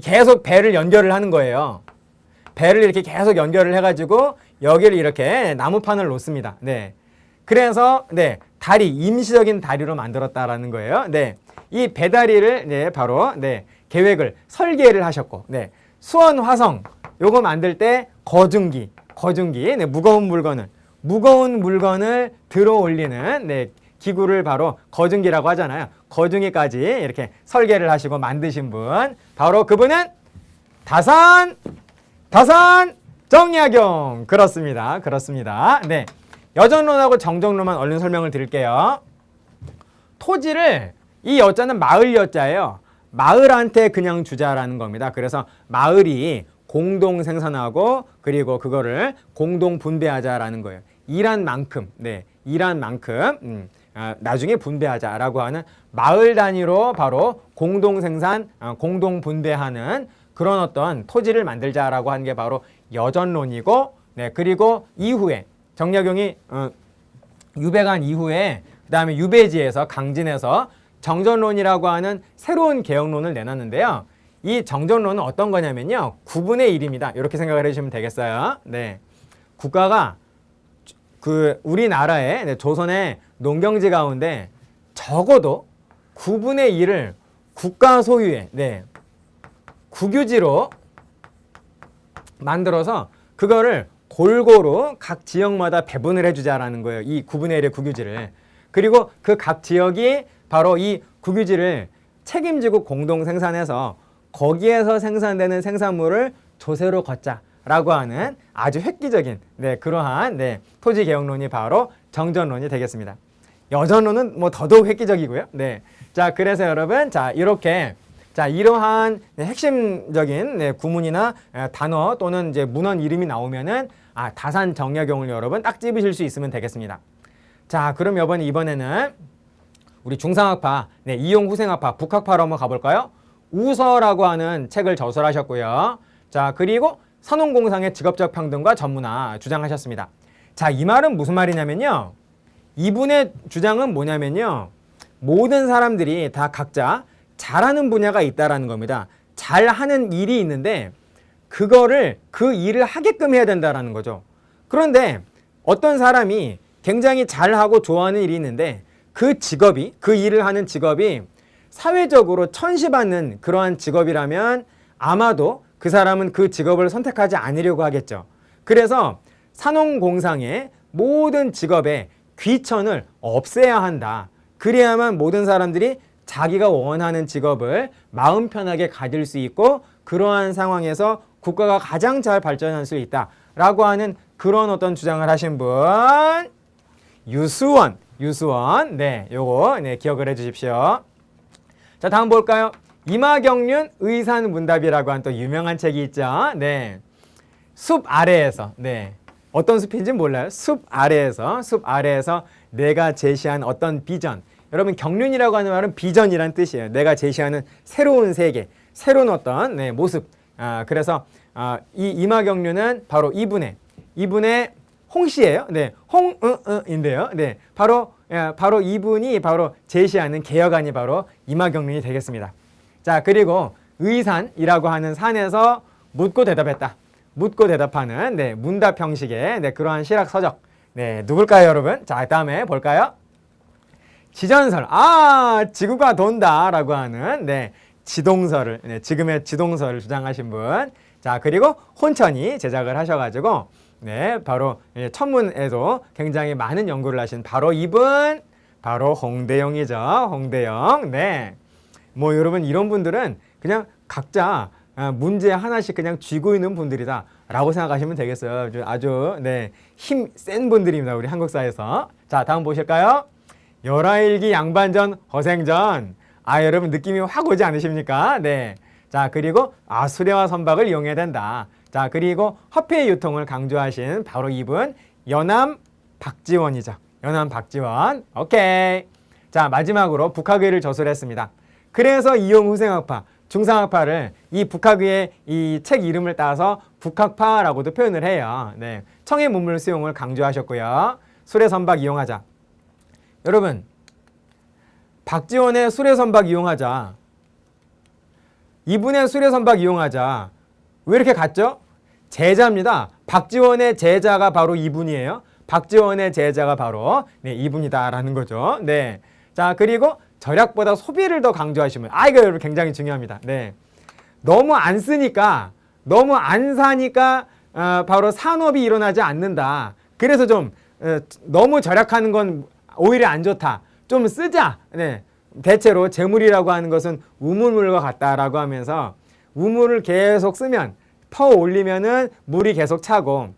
계속 배를 연결을 하는 거예요. 배를 이렇게 계속 연결을 해가지고 여기를 이렇게 나무판을 놓습니다. 네. 그래서 네, 다리, 임시적인 다리로 만들었다라는 거예요. 네. 이 배다리를 네, 바로 네, 계획을 설계를 하셨고, 네. 수원 화성 요거 만들 때 거중기, 네, 무거운 물건을 들어 올리는 네, 기구를 바로 거중기라고 하잖아요. 거중기까지 이렇게 설계를 하시고 만드신 분, 바로 그분은 다산 정약용. 그렇습니다. 네. 여전론하고 정정론만 얼른 설명을 드릴게요. 토지를, 이 여자는 마을 여자예요. 마을한테 그냥 주자라는 겁니다. 그래서 마을이 공동 생산하고 그리고 그거를 공동 분배하자라는 거예요. 일한 만큼, 네, 나중에 분배하자라고 하는 마을 단위로 바로 공동 생산, 공동 분배하는 그런 어떤 토지를 만들자라고 하는 게 바로 여전론이고, 네, 그리고 이후에 정약용이 유배간 이후에 그 다음에 유배지에서 강진에서 정전론이라고 하는 새로운 개혁론을 내놨는데요. 이 정전론은 어떤 거냐면요, 9분의 1입니다. 이렇게 생각을 해주시면 되겠어요. 네, 국가가 우리나라의, 네, 조선의 농경지 가운데 적어도 9분의 1을 국가 소유의, 네, 국유지로 만들어서 그거를 골고루 각 지역마다 배분을 해주자라는 거예요. 이 9분의 1의 국유지를. 그리고 그 각 지역이 바로 이 국유지를 책임지고 공동 생산해서 거기에서 생산되는 생산물을 조세로 걷자라고 하는 아주 획기적인, 네, 그러한, 네, 토지 개혁론이 바로 정전론이 되겠습니다. 여전론은 뭐 더더욱 획기적이고요. 네. 자, 그래서 여러분, 자, 이렇게, 자, 이러한, 네, 핵심적인, 네, 구문이나 단어 또는 이제 문헌 이름이 나오면은 다산 정약용을 여러분 딱 집으실 수 있으면 되겠습니다. 자, 그럼 이번에는 우리 중상학파, 네, 이용 후생학파, 북학파로 한번 가볼까요? 우서라고 하는 책을 저술하셨고요. 자, 그리고 산업공상의 직업적 평등과 전문화 주장하셨습니다. 자, 이 말은 무슨 말이냐면요, 이분의 주장은 뭐냐면요, 모든 사람들이 다 각자 잘하는 분야가 있다라는 겁니다. 잘하는 일이 있는데 그거를, 그 일을 하게끔 해야 된다라는 거죠. 그런데 어떤 사람이 굉장히 잘하고 좋아하는 일이 있는데 그 직업이, 그 일을 하는 직업이 사회적으로 천시받는 그러한 직업이라면 아마도 그 사람은 그 직업을 선택하지 않으려고 하겠죠. 그래서 산업공상의 모든 직업에 귀천을 없애야 한다. 그래야만 모든 사람들이 자기가 원하는 직업을 마음 편하게 가질 수 있고 그러한 상황에서 국가가 가장 잘 발전할 수 있다라고 하는 그런 어떤 주장을 하신 분, 유수원. 네, 요거, 네, 기억을 해 주십시오. 자, 다음 볼까요? 이마경륜 의산문답이라고 한 또 유명한 책이 있죠. 네, 숲 아래에서, 네, 어떤 숲인지 몰라요. 숲 아래에서 내가 제시한 어떤 비전. 여러분, 경륜이라고 하는 말은 비전이란 뜻이에요. 내가 제시하는 새로운 세계, 새로운 어떤, 네, 모습. 그래서 이 이마경륜은 바로 이분의 홍씨예요. 네, 홍인데요. 네, 바로 이분이 바로 제시하는 개혁안이 바로 이마경륜이 되겠습니다. 자, 그리고 의산이라고 하는 산에서 묻고 대답했다. 묻고 대답하는, 네, 문답 형식의, 네, 그러한 실학 서적. 네, 누굴까요, 여러분? 자, 다음에 볼까요? 지전설. 지구가 돈다라고 하는, 네, 지동설을, 네, 지금의 지동설을 주장하신 분. 자, 그리고 혼천이 제작을 하셔가지고, 네, 바로 천문에도 굉장히 많은 연구를 하신 바로 이분, 바로 홍대영이죠. 홍대영. 네, 뭐 여러분, 이런 분들은 그냥 각자 문제 하나씩 그냥 쥐고 있는 분들이다 라고 생각하시면 되겠어요. 아주, 네, 힘 센 분들입니다, 우리 한국사에서. 자, 다음 보실까요? 열하일기 양반전 허생전. 여러분 느낌이 확 오지 않으십니까? 네. 자, 그리고 수레와 선박을 이용해야 된다. 자, 그리고 화폐의 유통을 강조하신 바로 이분, 연암 박지원이죠. 연암 박지원. 오케이. 자, 마지막으로 북학의를 저술했습니다. 그래서 이용 후생학파, 중상학파를 이 북학의의 이 책 이름을 따서 북학파라고도 표현을 해요. 네. 청해 문물 수용을 강조하셨고요. 수레 선박 이용하자. 여러분, 박지원의 수레선박 이용하자. 이분의 수레선박 이용하자. 왜 이렇게 같죠? 제자입니다. 박지원의 제자가 바로 이분이에요. 박지원의 제자가 바로 네, 이분이다라는 거죠. 네. 자, 그리고 절약보다 소비를 더 강조하시면 이거 여러분 굉장히 중요합니다. 네. 너무 안 쓰니까, 너무 안 사니까 바로 산업이 일어나지 않는다. 그래서 좀 너무 절약하는 건 오히려 안 좋다. 좀 쓰자. 네. 대체로 재물이라고 하는 것은 우물물과 같다라고 하면서 우물을 계속 쓰면 퍼 올리면은 물이 계속 차고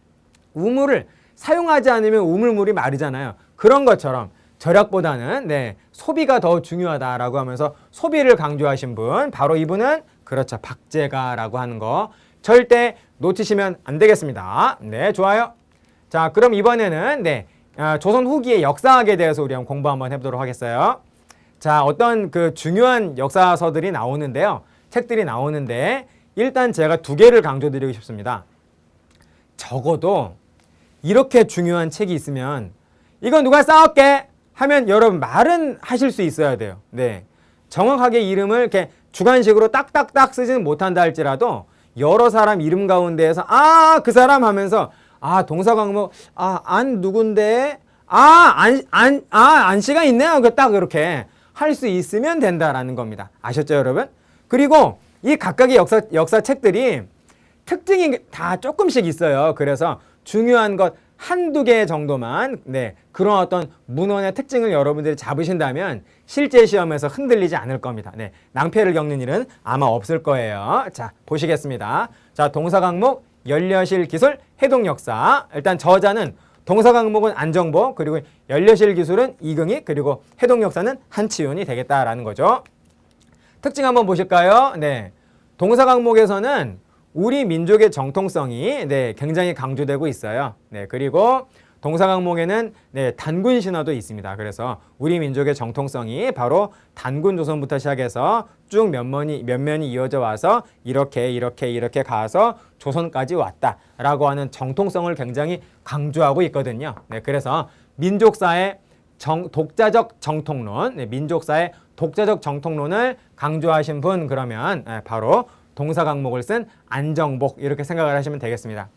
우물을 사용하지 않으면 우물물이 마르잖아요. 그런 것처럼 절약보다는 네, 소비가 더 중요하다라고 하면서 소비를 강조하신 분 바로 이분은 그렇죠. 박제가라고 하는 거 절대 놓치시면 안 되겠습니다. 네, 좋아요. 자, 그럼 이번에는 네, 조선 후기의 역사학에 대해서 우리 한번 공부 한번 해보도록 하겠어요. 자, 어떤 그 중요한 역사서들이 나오는데요. 책들이 나오는데 일단 제가 두 개를 강조드리고 싶습니다. 적어도 이렇게 중요한 책이 있으면 이거 누가 싸웠게 하면 여러분 말은 하실 수 있어야 돼요. 네, 정확하게 이름을 이렇게 주관식으로 딱딱딱 쓰지는 못한다 할지라도 여러 사람 이름 가운데에서 그 사람 하면서 동사 강목 안 누군데 안 씨가 있네요. 딱 이렇게 할 수 있으면 된다라는 겁니다. 아셨죠, 여러분? 그리고 이 각각의 역사 책들이 특징이 다 조금씩 있어요. 그래서 중요한 것 한두 개 정도만 네, 그런 어떤 문헌의 특징을 여러분들이 잡으신다면 실제 시험에서 흔들리지 않을 겁니다. 네, 낭패를 겪는 일은 아마 없을 거예요. 자, 보시겠습니다. 자, 동사 강목, 연려실 기술, 해동 역사. 일단 저자는 동사 강목은 안정복, 그리고 연려실 기술은 이긍이, 그리고 해동 역사는 한치윤이 되겠다라는 거죠. 특징 한번 보실까요? 네, 동사 강목에서는 우리 민족의 정통성이 네, 굉장히 강조되고 있어요. 네, 그리고 동사 강목에는 네, 단군 신화도 있습니다. 그래서 우리 민족의 정통성이 바로 단군 조선부터 시작해서 쭉 면면이 이어져 와서 이렇게 가서 조선까지 왔다라고 하는 정통성을 굉장히 강조하고 있거든요. 네, 그래서 민족사의 독자적 정통론, 네, 민족사의 독자적 정통론을 강조하신 분 그러면 네, 바로 동사 강목을 쓴 안정복 이렇게 생각을 하시면 되겠습니다.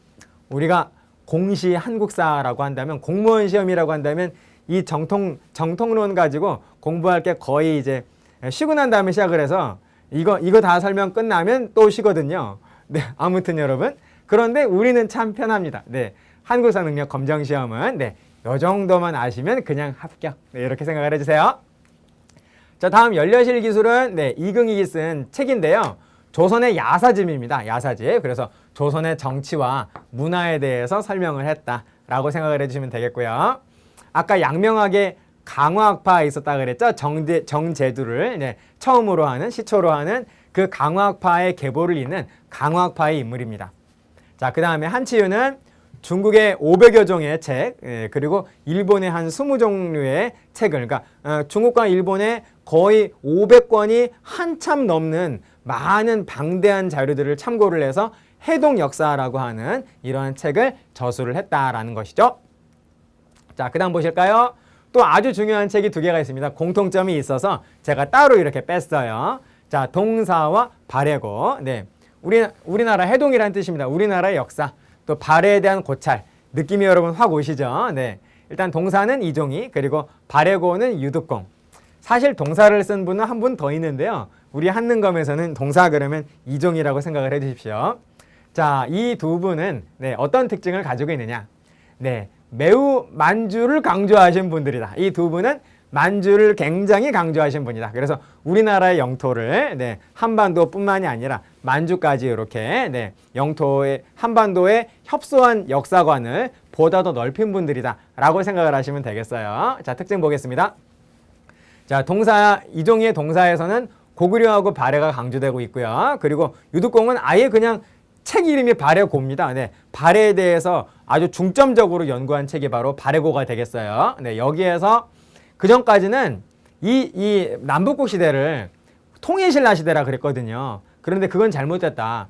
우리가 공시 한국사라고 한다면 공무원 시험이라고 한다면 이 정통론 가지고 공부할 게 거의 이제 쉬고 난 다음에 시작을 해서 이거 다 설명 끝나면 또 쉬거든요. 네, 아무튼 여러분 그런데 우리는 참 편합니다. 네, 한국사 능력 검정 시험은 네, 요 정도만 아시면 그냥 합격. 네, 이렇게 생각을 해주세요. 자, 다음 연려실 기술은 네, 이긍익이 쓴 책인데요. 조선의 야사집입니다. 야사집. 그래서 조선의 정치와 문화에 대해서 설명을 했다라고 생각을 해주시면 되겠고요. 아까 양명학의 강화학파 있었다 그랬죠. 정제두를 네, 처음으로 하는 시초로 하는 그 강화학파의 계보를 잇는 강화학파의 인물입니다. 자, 그 다음에 한치윤은 중국의 500여 종의 책, 그리고 일본의 한 20종류의 책을, 그러니까 중국과 일본의 거의 500권이 한참 넘는 많은 방대한 자료들을 참고를 해서 해동 역사라고 하는 이러한 책을 저술을 했다라는 것이죠. 자, 그 다음 보실까요? 또 아주 중요한 책이 두 개가 있습니다. 공통점이 있어서 제가 따로 이렇게 뺐어요. 자, 동사와 발해고. 네, 우리나라 해동이라는 뜻입니다. 우리나라의 역사. 또 발해에 대한 고찰. 느낌이 여러분 확 오시죠? 네, 일단 동사는 이종희, 그리고 발해고는 유득공. 사실 동사를 쓴 분은 한 분 더 있는데요. 우리 한능검에서는 동사 그러면 이종희라고 생각을 해주십시오. 자, 이 두 분은 네, 어떤 특징을 가지고 있느냐? 네, 매우 만주를 강조하신 분들이다. 이 두 분은 만주를 굉장히 강조하신 분이다. 그래서 우리나라의 영토를 네, 한반도뿐만이 아니라 만주까지 이렇게 네, 영토의 한반도에 협소한 역사관을 보다 더 넓힌 분들이다 라고 생각을 하시면 되겠어요. 자, 특징 보겠습니다. 자, 동사 이종희의 동사에서는 고구려하고 발해가 강조되고 있고요. 그리고 유득공은 아예 그냥 책 이름이 발해고입니다. 네, 발해에 대해서 아주 중점적으로 연구한 책이 바로 발해고가 되겠어요. 네, 여기에서 그 전까지는 이 남북국 시대를 통일신라 시대라 그랬거든요. 그런데 그건 잘못됐다.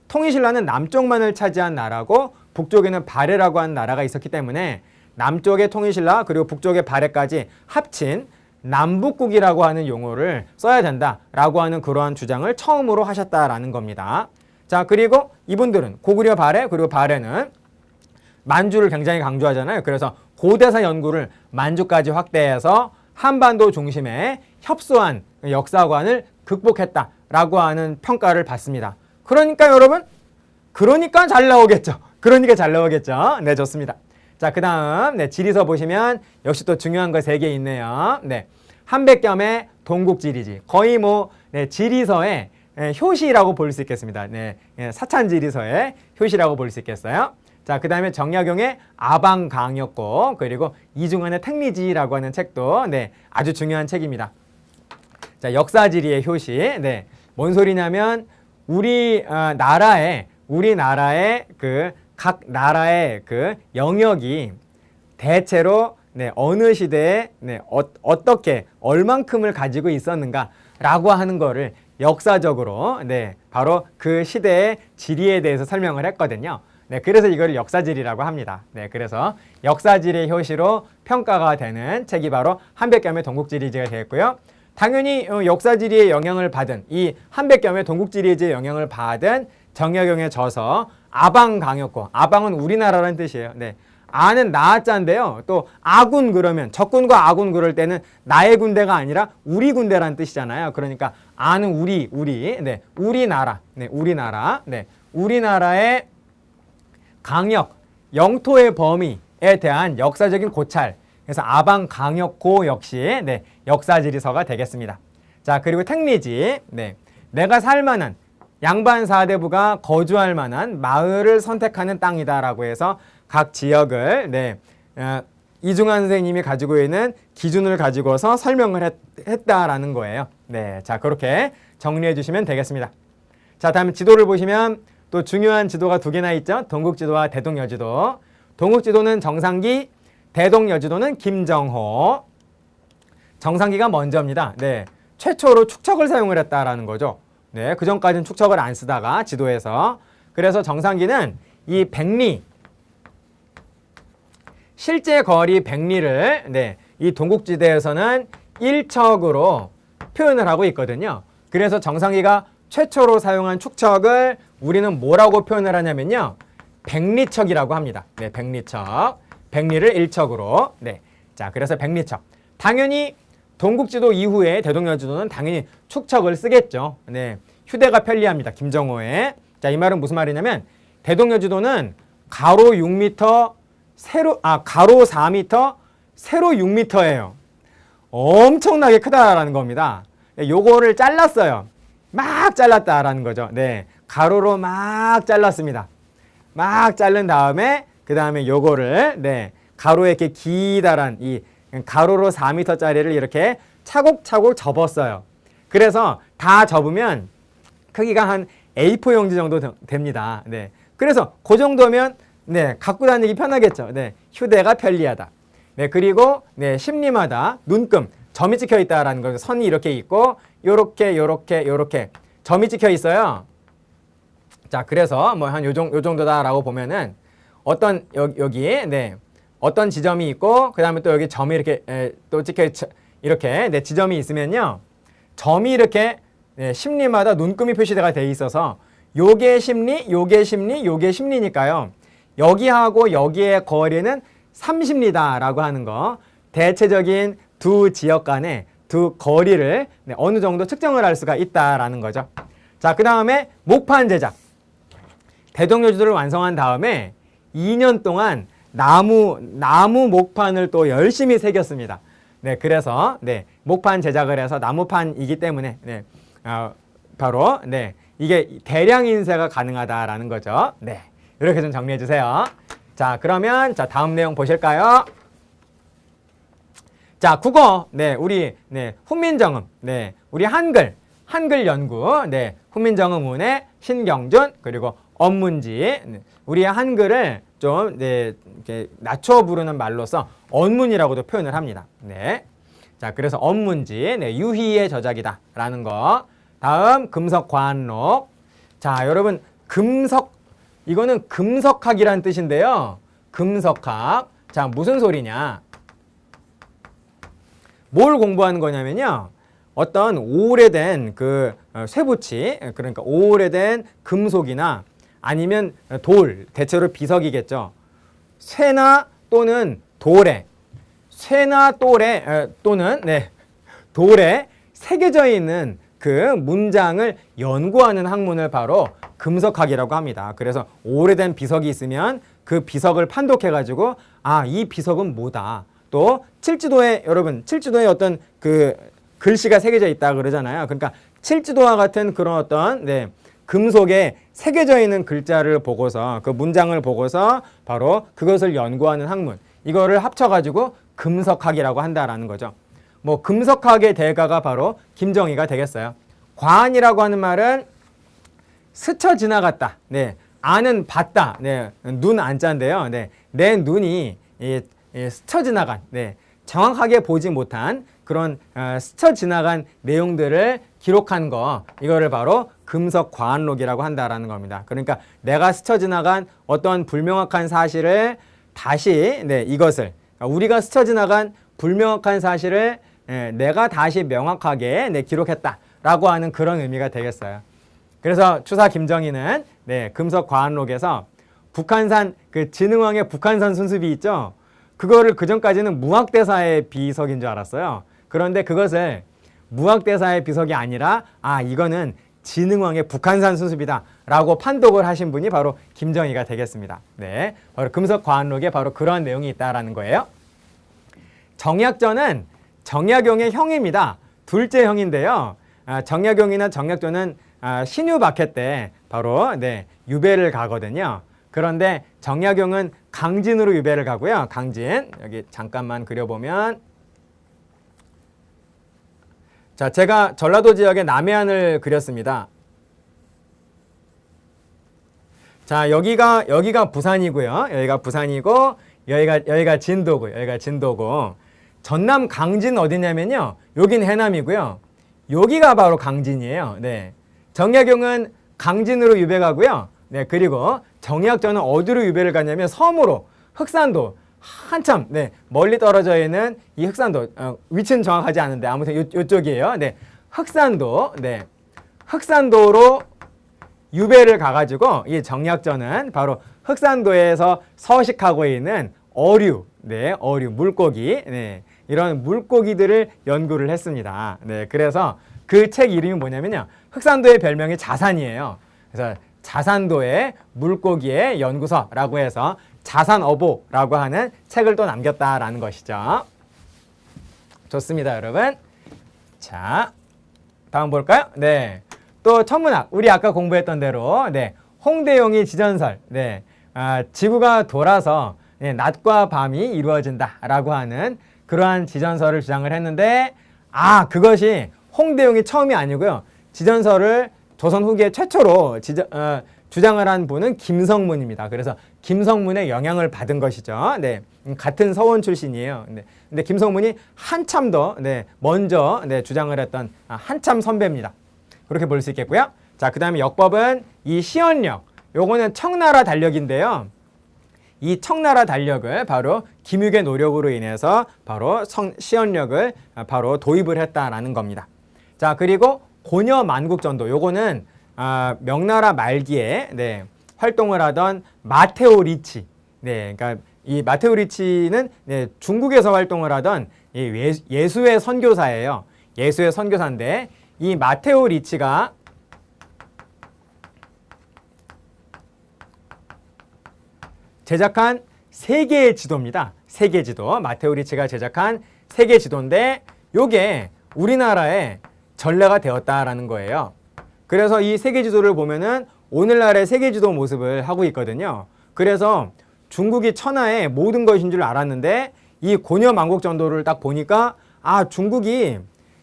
통일신라는 남쪽만을 차지한 나라고 북쪽에는 발해라고 하는 나라가 있었기 때문에 남쪽의 통일신라 그리고 북쪽의 발해까지 합친 남북국이라고 하는 용어를 써야 된다라고 하는 그러한 주장을 처음으로 하셨다라는 겁니다. 자, 그리고 이분들은 고구려 발해 그리고 발해는 만주를 굉장히 강조하잖아요. 그래서 고대사 연구를 만주까지 확대해서 한반도 중심의 협소한 역사관을 극복했다라고 하는 평가를 받습니다. 그러니까 여러분, 그러니까 잘 나오겠죠. 네, 좋습니다. 자, 그 다음, 네, 지리서 보시면 역시 또 중요한 거 3개 있네요. 네, 한백겸의 동국지리지. 거의 뭐, 네, 지리서의 효시라고 볼 수 있겠습니다. 네, 사찬지리서의 효시라고 볼 수 있겠어요. 자, 그 다음에 정약용의 아방강역고, 그리고 이중환의 택리지라고 하는 책도, 네, 아주 중요한 책입니다. 자, 역사지리의 효시. 네, 뭔 소리냐면, 우리나라의 각 나라의 그 영역이 대체로 네, 어느 시대에 네, 어떻게 얼만큼을 가지고 있었는가라고 하는 거를 역사적으로 네, 바로 그 시대의 지리에 대해서 설명을 했거든요. 네, 그래서 이거를 역사지리라고 합니다. 네, 그래서 역사지리의 효시로 평가가 되는 책이 바로 한백겸의 동국지리지가 되겠고요. 당연히 역사지리의 영향을 받은 이 한백겸의 동국지리지의 영향을 받은 정약용의 저서 아방강역고, 아방은 우리나라라는 뜻이에요. 네, 아는 나자인데요. 또 아군 그러면 적군과 아군 그럴 때는 나의 군대가 아니라 우리 군대라는 뜻이잖아요. 그러니까 아는 우리, 네, 우리나라, 네, 우리나라의 강역, 영토의 범위에 대한 역사적인 고찰. 그래서 아방강역고 역시 네, 역사지리서가 되겠습니다. 자, 그리고 택리지, 네, 내가 살만한 양반 사대부가 거주할 만한 마을을 선택하는 땅이다라고 해서 각 지역을 네, 이중환 선생님이 가지고 있는 기준을 가지고서 설명을 했다라는 거예요. 네, 자, 그렇게 정리해 주시면 되겠습니다. 자, 다음에 지도를 보시면 또 중요한 지도가 2개나 있죠. 동국지도와 대동여지도. 동국지도는 정상기, 대동여지도는 김정호. 정상기가 먼저입니다. 네, 최초로 축척을 사용을 했다라는 거죠. 네, 그 전까지는 축척을 안 쓰다가 지도에서. 그래서 정상기는 이 백리, 실제 거리 백리를 네, 이 동국지대에서는 1척으로 표현을 하고 있거든요. 그래서 정상기가 최초로 사용한 축척을 우리는 뭐라고 표현을 하냐면요, 백리척이라고 합니다. 네, 백리척. 백리를 1척으로. 네, 자, 그래서 백리척. 당연히 동국지도 이후에 대동여지도는 당연히 축척을 쓰겠죠. 네, 휴대가 편리합니다. 김정호의. 자, 이 말은 무슨 말이냐면 대동여지도는 가로 6m, 가로 4m, 세로 6m예요. 엄청나게 크다라는 겁니다. 요거를 잘랐어요. 막 잘랐다라는 거죠. 네, 가로로 막 잘랐습니다. 막 자른 다음에 그 다음에 요거를 네, 가로에 이렇게 기다란 이 가로로 4m짜리를 이렇게 차곡차곡 접었어요. 그래서 다 접으면 크기가 한 A4 용지 정도 됩니다. 네, 그래서 그 정도면 네, 갖고 다니기 편하겠죠. 네, 휴대가 편리하다. 네, 그리고 네, 심리마다 눈금 점이 찍혀 있다라는 거죠. 선이 이렇게 있고 요렇게 점이 찍혀 있어요. 자, 그래서 뭐 한 요 정도다라고 보면은 어떤 여기 네, 어떤 지점이 있고 그다음에 또 여기 점이 이렇게 또 찍혀 이렇게 네, 지점이 있으면요, 점이 이렇게 네, 심리마다 눈금이 표시가 돼 있어서 요게 심리, 요게 심리, 요게 심리니까요. 여기하고 여기의 거리는 30리다라고 하는 거, 대체적인 두 지역 간의 두 거리를 네, 어느 정도 측정을 할 수가 있다라는 거죠. 자, 그 다음에 목판 제작. 대동여지도를 완성한 다음에 2년 동안 나무 목판을 또 열심히 새겼습니다. 네, 그래서 네, 목판 제작을 해서 나무판이기 때문에 네, 바로 네, 이게 대량 인쇄가 가능하다라는 거죠. 네, 이렇게 좀 정리해 주세요. 자, 그러면 자, 다음 내용 보실까요? 자, 국어. 네, 우리 네, 훈민정음. 네, 우리 한글 연구. 네, 훈민정음 운의 신경준 그리고 언문지. 네, 우리의 한글을 좀 네, 이렇게 낮춰 부르는 말로서 언문이라고도 표현을 합니다. 네. 자, 그래서 언문지. 네, 유희의 저작이다라는 거. 다음 금석관록. 자, 여러분, 이거는 금석학이라는 뜻인데요. 금석학. 자, 무슨 소리냐? 뭘 공부하는 거냐면요. 어떤 오래된 그 쇠붙이, 그러니까 오래된 금속이나 아니면 돌, 대체로 비석이겠죠. 쇠나 또는 돌에, 쇠나 돌에 또는 돌에 새겨져 있는 그 문장을 연구하는 학문을 바로 금석학이라고 합니다. 그래서 오래된 비석이 있으면 그 비석을 판독해가지고 아, 이 비석은 뭐다. 또 칠지도에 여러분 칠지도에 어떤 그 글씨가 새겨져 있다 그러잖아요. 그러니까 칠지도와 같은 그런 어떤 금속에 새겨져 있는 글자를 보고서 그 문장을 보고서 바로 그것을 연구하는 학문, 이거를 합쳐가지고 금석학이라고 한다라는 거죠. 뭐 금석학의 대가가 바로 김정희가 되겠어요. 과안이라고 하는 말은 스쳐 지나갔다. 안은 봤다. 눈 안자인데요. 내 눈이 스쳐 지나간, 정확하게 보지 못한 그런 스쳐 지나간 내용들을 기록한 거, 이거를 바로 금석과안록이라고 한다라는 겁니다. 그러니까 내가 스쳐 지나간 어떤 불명확한 사실을 다시 이것을 우리가 스쳐 지나간 불명확한 사실을 내가 다시 명확하게 기록했다라고 하는 그런 의미가 되겠어요. 그래서 추사 김정희는 금석과안록에서 북한산 그 진흥왕의 북한산 순수비 있죠. 그거를 그전까지는 무학대사의 비석인 줄 알았어요. 그런데 그것을 무학대사의 비석이 아니라 아, 이거는 진흥왕의 북한산 순수비다 라고 판독을 하신 분이 바로 김정희가 되겠습니다. 바로 금석과안록에 바로 그런 내용이 있다라는 거예요. 정약전은 정약용의 형입니다. 둘째 형인데요. 정약용이나 정약전은 신유박해 때 바로 유배를 가거든요. 그런데 정약용은 강진으로 유배를 가고요. 강진, 여기 잠깐만 그려보면, 자, 제가 전라도 지역의 남해안을 그렸습니다. 자, 여기가 부산이고요. 여기가 부산이고, 여기가 진도고, 여기가 진도고, 전남 강진 어디냐면요. 여긴 해남이고요. 여기가 바로 강진이에요. 정약용은 강진으로 유배 가고요. 그리고 정약전은 어디로 유배를 갔냐면 섬으로, 흑산도, 한참 멀리 떨어져 있는 이 흑산도, 위치는 정확하지 않은데 아무튼 이쪽이에요. 흑산도로 유배를 가가지고 이 정약전은 바로 흑산도에서 서식하고 있는 어류, 물고기, 이런 물고기들을 연구를 했습니다. 그래서 그 책 이름이 뭐냐면요. 흑산도의 별명이 자산이에요. 그래서 자산도의 물고기의 연구소라고 해서 자산어보라고 하는 책을 또 남겼다라는 것이죠. 좋습니다, 여러분. 자, 다음 볼까요? 또 천문학, 우리 아까 공부했던 대로 홍대용이 지전설, 지구가 돌아서 낮과 밤이 이루어진다라고 하는 그러한 지전설을 주장을 했는데, 그것이 홍대용이 처음이 아니고요. 지전설을 조선 후기에 최초로 주장을 한 분은 김성문입니다. 그래서 김성문의 영향을 받은 것이죠. 같은 서원 출신이에요. 근데 김성문이 한참 더 먼저 주장을 했던 한참 선배입니다. 그렇게 볼 수 있겠고요. 자, 그 다음에 역법은 이 시연력, 요거는 청나라 달력인데요. 이 청나라 달력을 바로 김육의 노력으로 인해서 바로 시연력을 바로 도입을 했다라는 겁니다. 자, 그리고 고려 만국전도, 요거는 명나라 말기에 활동을 하던 마테오 리치, 그러니까 이 마테오 리치는 중국에서 활동을 하던 예수의 선교사예요. 예수의 선교사인데 이 마테오 리치가 제작한 세계의 지도입니다. 세계 지도, 마테오 리치가 제작한 세계 지도인데 요게 우리나라에 전래가 되었다라는 거예요. 그래서 이 세계 지도를 보면은 오늘날의 세계 지도 모습을 하고 있거든요. 그래서 중국이 천하의 모든 것인 줄 알았는데 이 고려 만국전도를 딱 보니까 중국이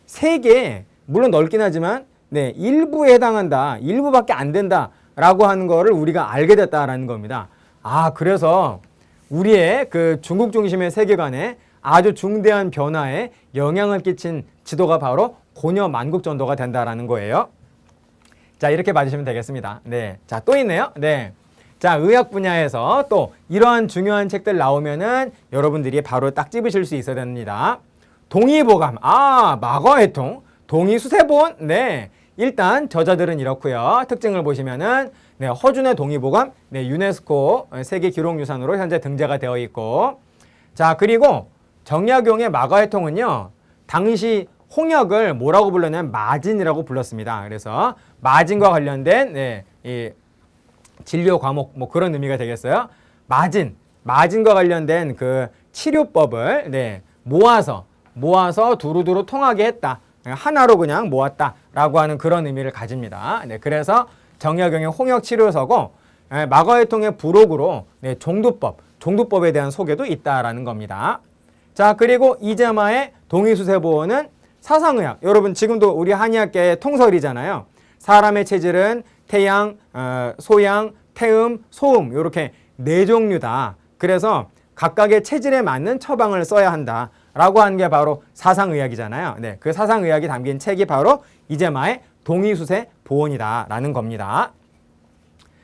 세계, 물론 넓긴 하지만 일부에 해당한다, 일부밖에 안 된다라고 하는 거를 우리가 알게 됐다라는 겁니다. 그래서 우리의 그 중국 중심의 세계관에 아주 중대한 변화에 영향을 끼친 지도가 바로 고려 만국전도가 된다라는 거예요. 자, 이렇게 봐주시면 되겠습니다. 자, 또 있네요. 자, 의학 분야에서 또 이러한 중요한 책들 나오면은 여러분들이 바로 딱 집으실 수 있어야 됩니다. 동의보감, 마거해통, 동의수세본, 네. 일단 저자들은 이렇고요. 특징을 보시면은 네, 허준의 동의보감, 네, 유네스코 세계기록유산으로 현재 등재가 되어 있고, 자, 그리고 정약용의 마거해통은요, 당시 홍역을 뭐라고 불렀냐면 마진이라고 불렀습니다. 그래서 마진과 관련된 네, 이 진료 과목 뭐 그런 의미가 되겠어요. 마진과 관련된 그 치료법을 네, 모아서 두루두루 통하게 했다. 하나로 그냥 모았다라고 하는 그런 의미를 가집니다. 네, 그래서 정약용의 홍역 치료서고 마거해통의 부록으로 네, 종두법에 대한 소개도 있다라는 겁니다. 자, 그리고 이재마의 동의수세보호는 사상의학. 여러분 지금도 우리 한의학계의 통설이잖아요. 사람의 체질은 태양, 소양, 태음, 소음 이렇게 네 종류다. 그래서 각각의 체질에 맞는 처방을 써야 한다. 라고 하는 게 바로 사상의학이잖아요. 네, 그 사상의학이 담긴 책이 바로 이재마의 동의수세보온이다 라는 겁니다.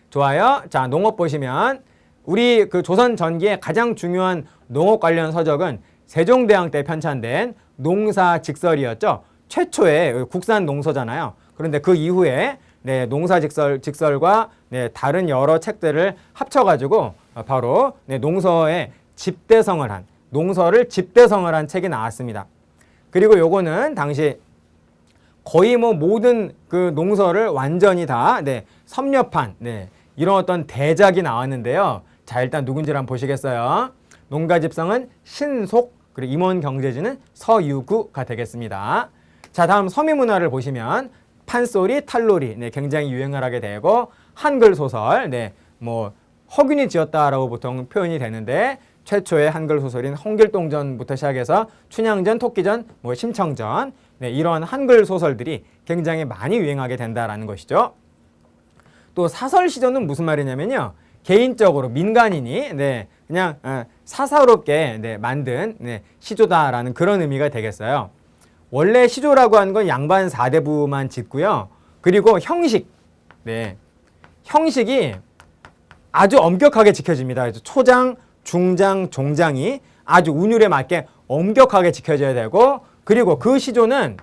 좋아요. 자, 농업 보시면 우리 그 조선 전기의 가장 중요한 농업 관련 서적은 세종대왕 때 편찬된 농사직설이었죠. 최초의 국산 농서잖아요. 그런데 그 이후에 네, 농사직설과 네, 다른 여러 책들을 합쳐가지고 바로 네, 농서를 집대성을 한 책이 나왔습니다. 그리고 요거는 당시 거의 뭐 모든 그 농서를 완전히 다 네, 섭렵한 네, 이런 어떤 대작이 나왔는데요. 자, 일단 누군지를 한번 보시겠어요? 농가집성은 신속, 그리고 임원경제지는 서유구가 되겠습니다. 자, 다음 서민문화를 보시면 판소리, 탈놀이 네, 굉장히 유행을 하게 되고 한글 소설, 네, 뭐 허균이 지었다라고 보통 표현이 되는데 최초의 한글 소설인 홍길동전부터 시작해서 춘향전, 토끼전, 뭐 심청전 네, 이런 한글 소설들이 굉장히 많이 유행하게 된다라는 것이죠. 또 사설시조는 무슨 말이냐면요. 개인적으로 민간인이 네, 그냥 사사롭게 네, 만든 네, 시조다라는 그런 의미가 되겠어요. 원래 시조라고 하는 건 양반 4대부만 짓고요. 그리고 형식, 네, 형식이 아주 엄격하게 지켜집니다. 그래서 초장, 중장, 종장이 아주 운율에 맞게 엄격하게 지켜져야 되고, 그리고 그 시조는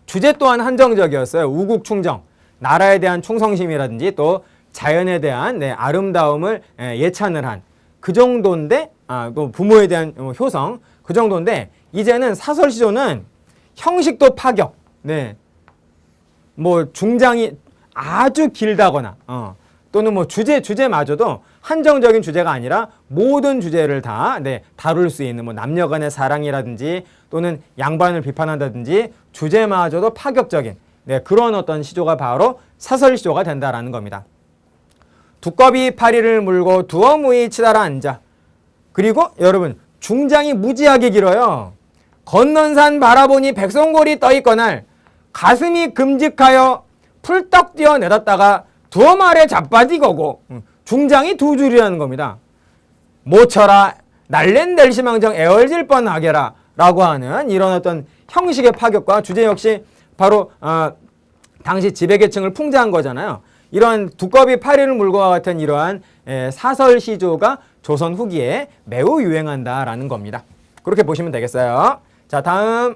주제 또한 한정적이었어요. 우국충정, 나라에 대한 충성심이라든지 또 자연에 대한 네, 아름다움을 예찬을 한 그 정도인데, 또 부모에 대한 효성 그 정도인데, 이제는 사설시조는 형식도 파격, 네, 뭐 중장이 아주 길다거나 또는 뭐 주제마저도 한정적인 주제가 아니라 모든 주제를 다 네, 다룰 수 있는 뭐 남녀간의 사랑이라든지 또는 양반을 비판한다든지 주제마저도 파격적인 네, 그런 어떤 시조가 바로 사설시조가 된다라는 겁니다. 두꺼비 파리를 물고 두어무이 치달아 앉아. 그리고 여러분 중장이 무지하게 길어요. 건넌산 바라보니 백송골이 떠있거날 가슴이 금직하여 풀떡 뛰어 내렸다가 두어 말에 자빠지고고. 중장이 두 줄이라는 겁니다. 모쳐라 날랜 델시망정 애월질 뻔하게라 라고 하는 이런 어떤 형식의 파격과 주제 역시 바로 당시 지배계층을 풍자한 거잖아요. 이러한 두꺼비 파리를 물고와 같은 이러한 사설시조가 조선 후기에 매우 유행한다라는 겁니다. 그렇게 보시면 되겠어요. 자, 다음.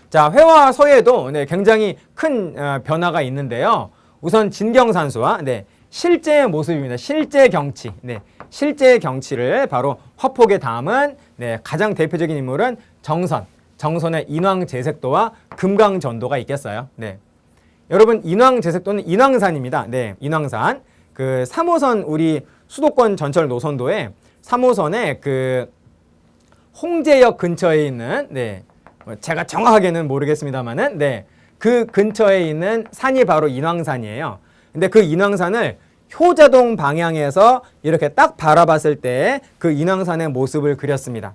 자, 회화 서예도 네, 굉장히 큰 변화가 있는데요. 우선 진경산수와 네, 실제의 모습입니다. 실제 경치. 네, 실제 경치를 바로 화폭에 담은 네, 가장 대표적인 인물은 정선의 인왕제색도와 금강전도가 있겠어요. 네. 여러분 인왕제색도는 인왕산입니다. 네, 인왕산. 그 3호선 우리 수도권 전철 노선도에 3호선에 그 홍제역 근처에 있는 네, 제가 정확하게는 모르겠습니다만은 네, 그 근처에 있는 산이 바로 인왕산이에요. 근데 그 인왕산을 효자동 방향에서 이렇게 딱 바라봤을 때 그 인왕산의 모습을 그렸습니다.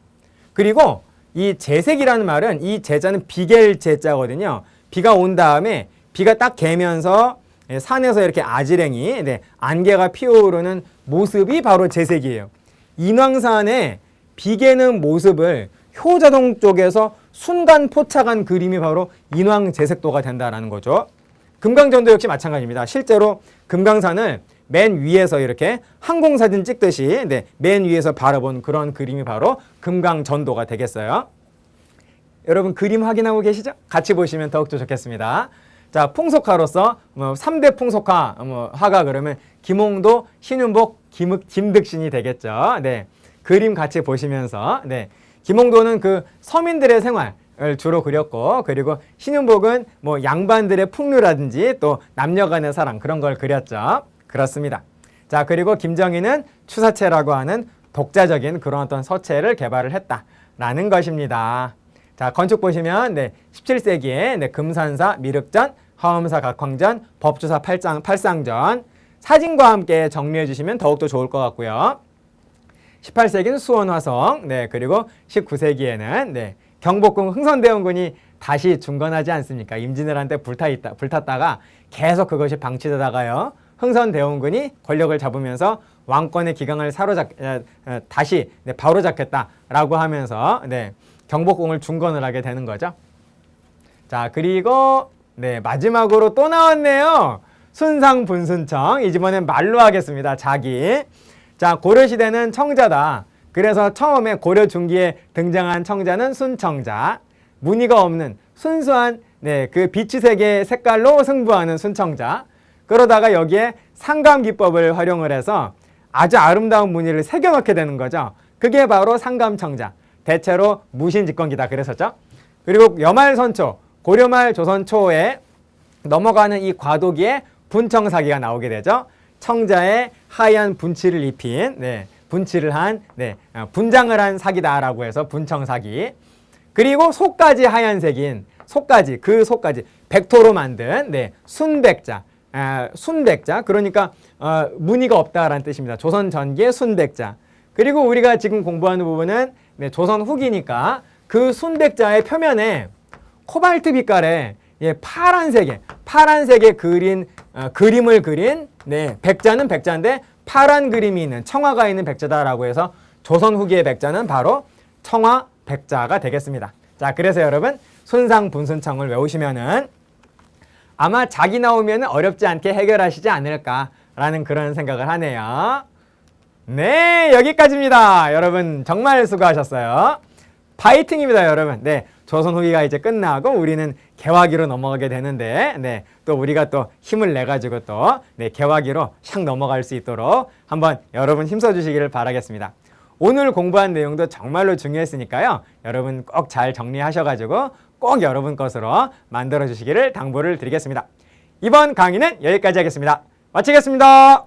그리고 이 제색이라는 말은 이 제자는 비겔 제자거든요. 비가 온 다음에 비가 딱 개면서 산에서 이렇게 아지랭이 네, 안개가 피어오르는 모습이 바로 제색이에요. 인왕산의 비개는 모습을 효자동 쪽에서 순간 포착한 그림이 바로 인왕제색도가 된다라는 거죠. 금강전도 역시 마찬가지입니다. 실제로 금강산을 맨 위에서 이렇게 항공사진 찍듯이 네, 맨 위에서 바라본 그런 그림이 바로 금강전도가 되겠어요. 여러분 그림 확인하고 계시죠? 같이 보시면 더욱더 좋겠습니다. 자, 풍속화로서 3대 풍속화 화가 그러면 김홍도, 신윤복, 김득신이 되겠죠. 네, 그림 같이 보시면서 네, 김홍도는 그 서민들의 생활을 주로 그렸고, 그리고 신윤복은 뭐 양반들의 풍류라든지 또 남녀간의 사랑 그런 걸 그렸죠. 그렇습니다. 자, 그리고 김정희는 추사체라고 하는 독자적인 그런 어떤 서체를 개발을 했다라는 것입니다. 자, 건축 보시면 네, 17세기에 네, 금산사, 미륵전, 화엄사, 각황전, 법주사, 팔상전 사진과 함께 정리해 주시면 더욱더 좋을 것 같고요. 18세기는 수원화성, 네, 그리고 19세기에는 네, 경복궁 흥선대원군이 다시 중건하지 않습니까? 임진왜란 때 불탔다가 계속 그것이 방치되다가요, 흥선대원군이 권력을 잡으면서 왕권의 기강을 다시 네, 바로잡겠다라고 하면서 네, 경복궁을 중건을 하게 되는 거죠. 자, 그리고 네, 마지막으로 또 나왔네요. 순상분순청. 이번엔 말로 하겠습니다. 자기. 자, 고려시대는 청자다. 그래서 처음에 고려 중기에 등장한 청자는 순청자. 무늬가 없는 순수한 네, 그 비치색의 색깔로 승부하는 순청자. 그러다가 여기에 상감기법을 활용을 해서 아주 아름다운 무늬를 새겨넣게 되는 거죠. 그게 바로 상감청자. 대체로 무신직권기다 그랬었죠. 그리고 여말선초, 고려말 조선초에 넘어가는 이 과도기에 분청사기가 나오게 되죠. 청자에 하얀 분칠을 입힌 네, 분칠을 한 네, 분장을 한 사기다라고 해서 분청사기. 그리고 속까지 하얀색인 속까지 백토로 만든 네, 순백자. 순백자 그러니까 무늬가 없다라는 뜻입니다. 조선 전기의 순백자. 그리고 우리가 지금 공부하는 부분은 네, 조선 후기니까 그 순백자의 표면에 코발트 빛깔의 예, 파란색의 그림을 그린 네, 백자는 백자인데 파란 그림이 있는 청화가 있는 백자다라고 해서 조선 후기의 백자는 바로 청화 백자가 되겠습니다. 자, 그래서 여러분 순상분순청을 외우시면은 아마 자기 나오면 어렵지 않게 해결하시지 않을까라는 그런 생각을 하네요. 네, 여기까지입니다. 여러분 정말 수고하셨어요. 파이팅입니다, 여러분. 네, 조선 후기가 이제 끝나고 우리는 개화기로 넘어가게 되는데, 네, 또 우리가 또 힘을 내 가지고 또 네, 개화기로 샥 넘어갈 수 있도록 한번 여러분 힘써 주시기를 바라겠습니다. 오늘 공부한 내용도 정말로 중요했으니까요. 여러분 꼭 잘 정리하셔 가지고 꼭 여러분 것으로 만들어 주시기를 당부를 드리겠습니다. 이번 강의는 여기까지 하겠습니다. 마치겠습니다.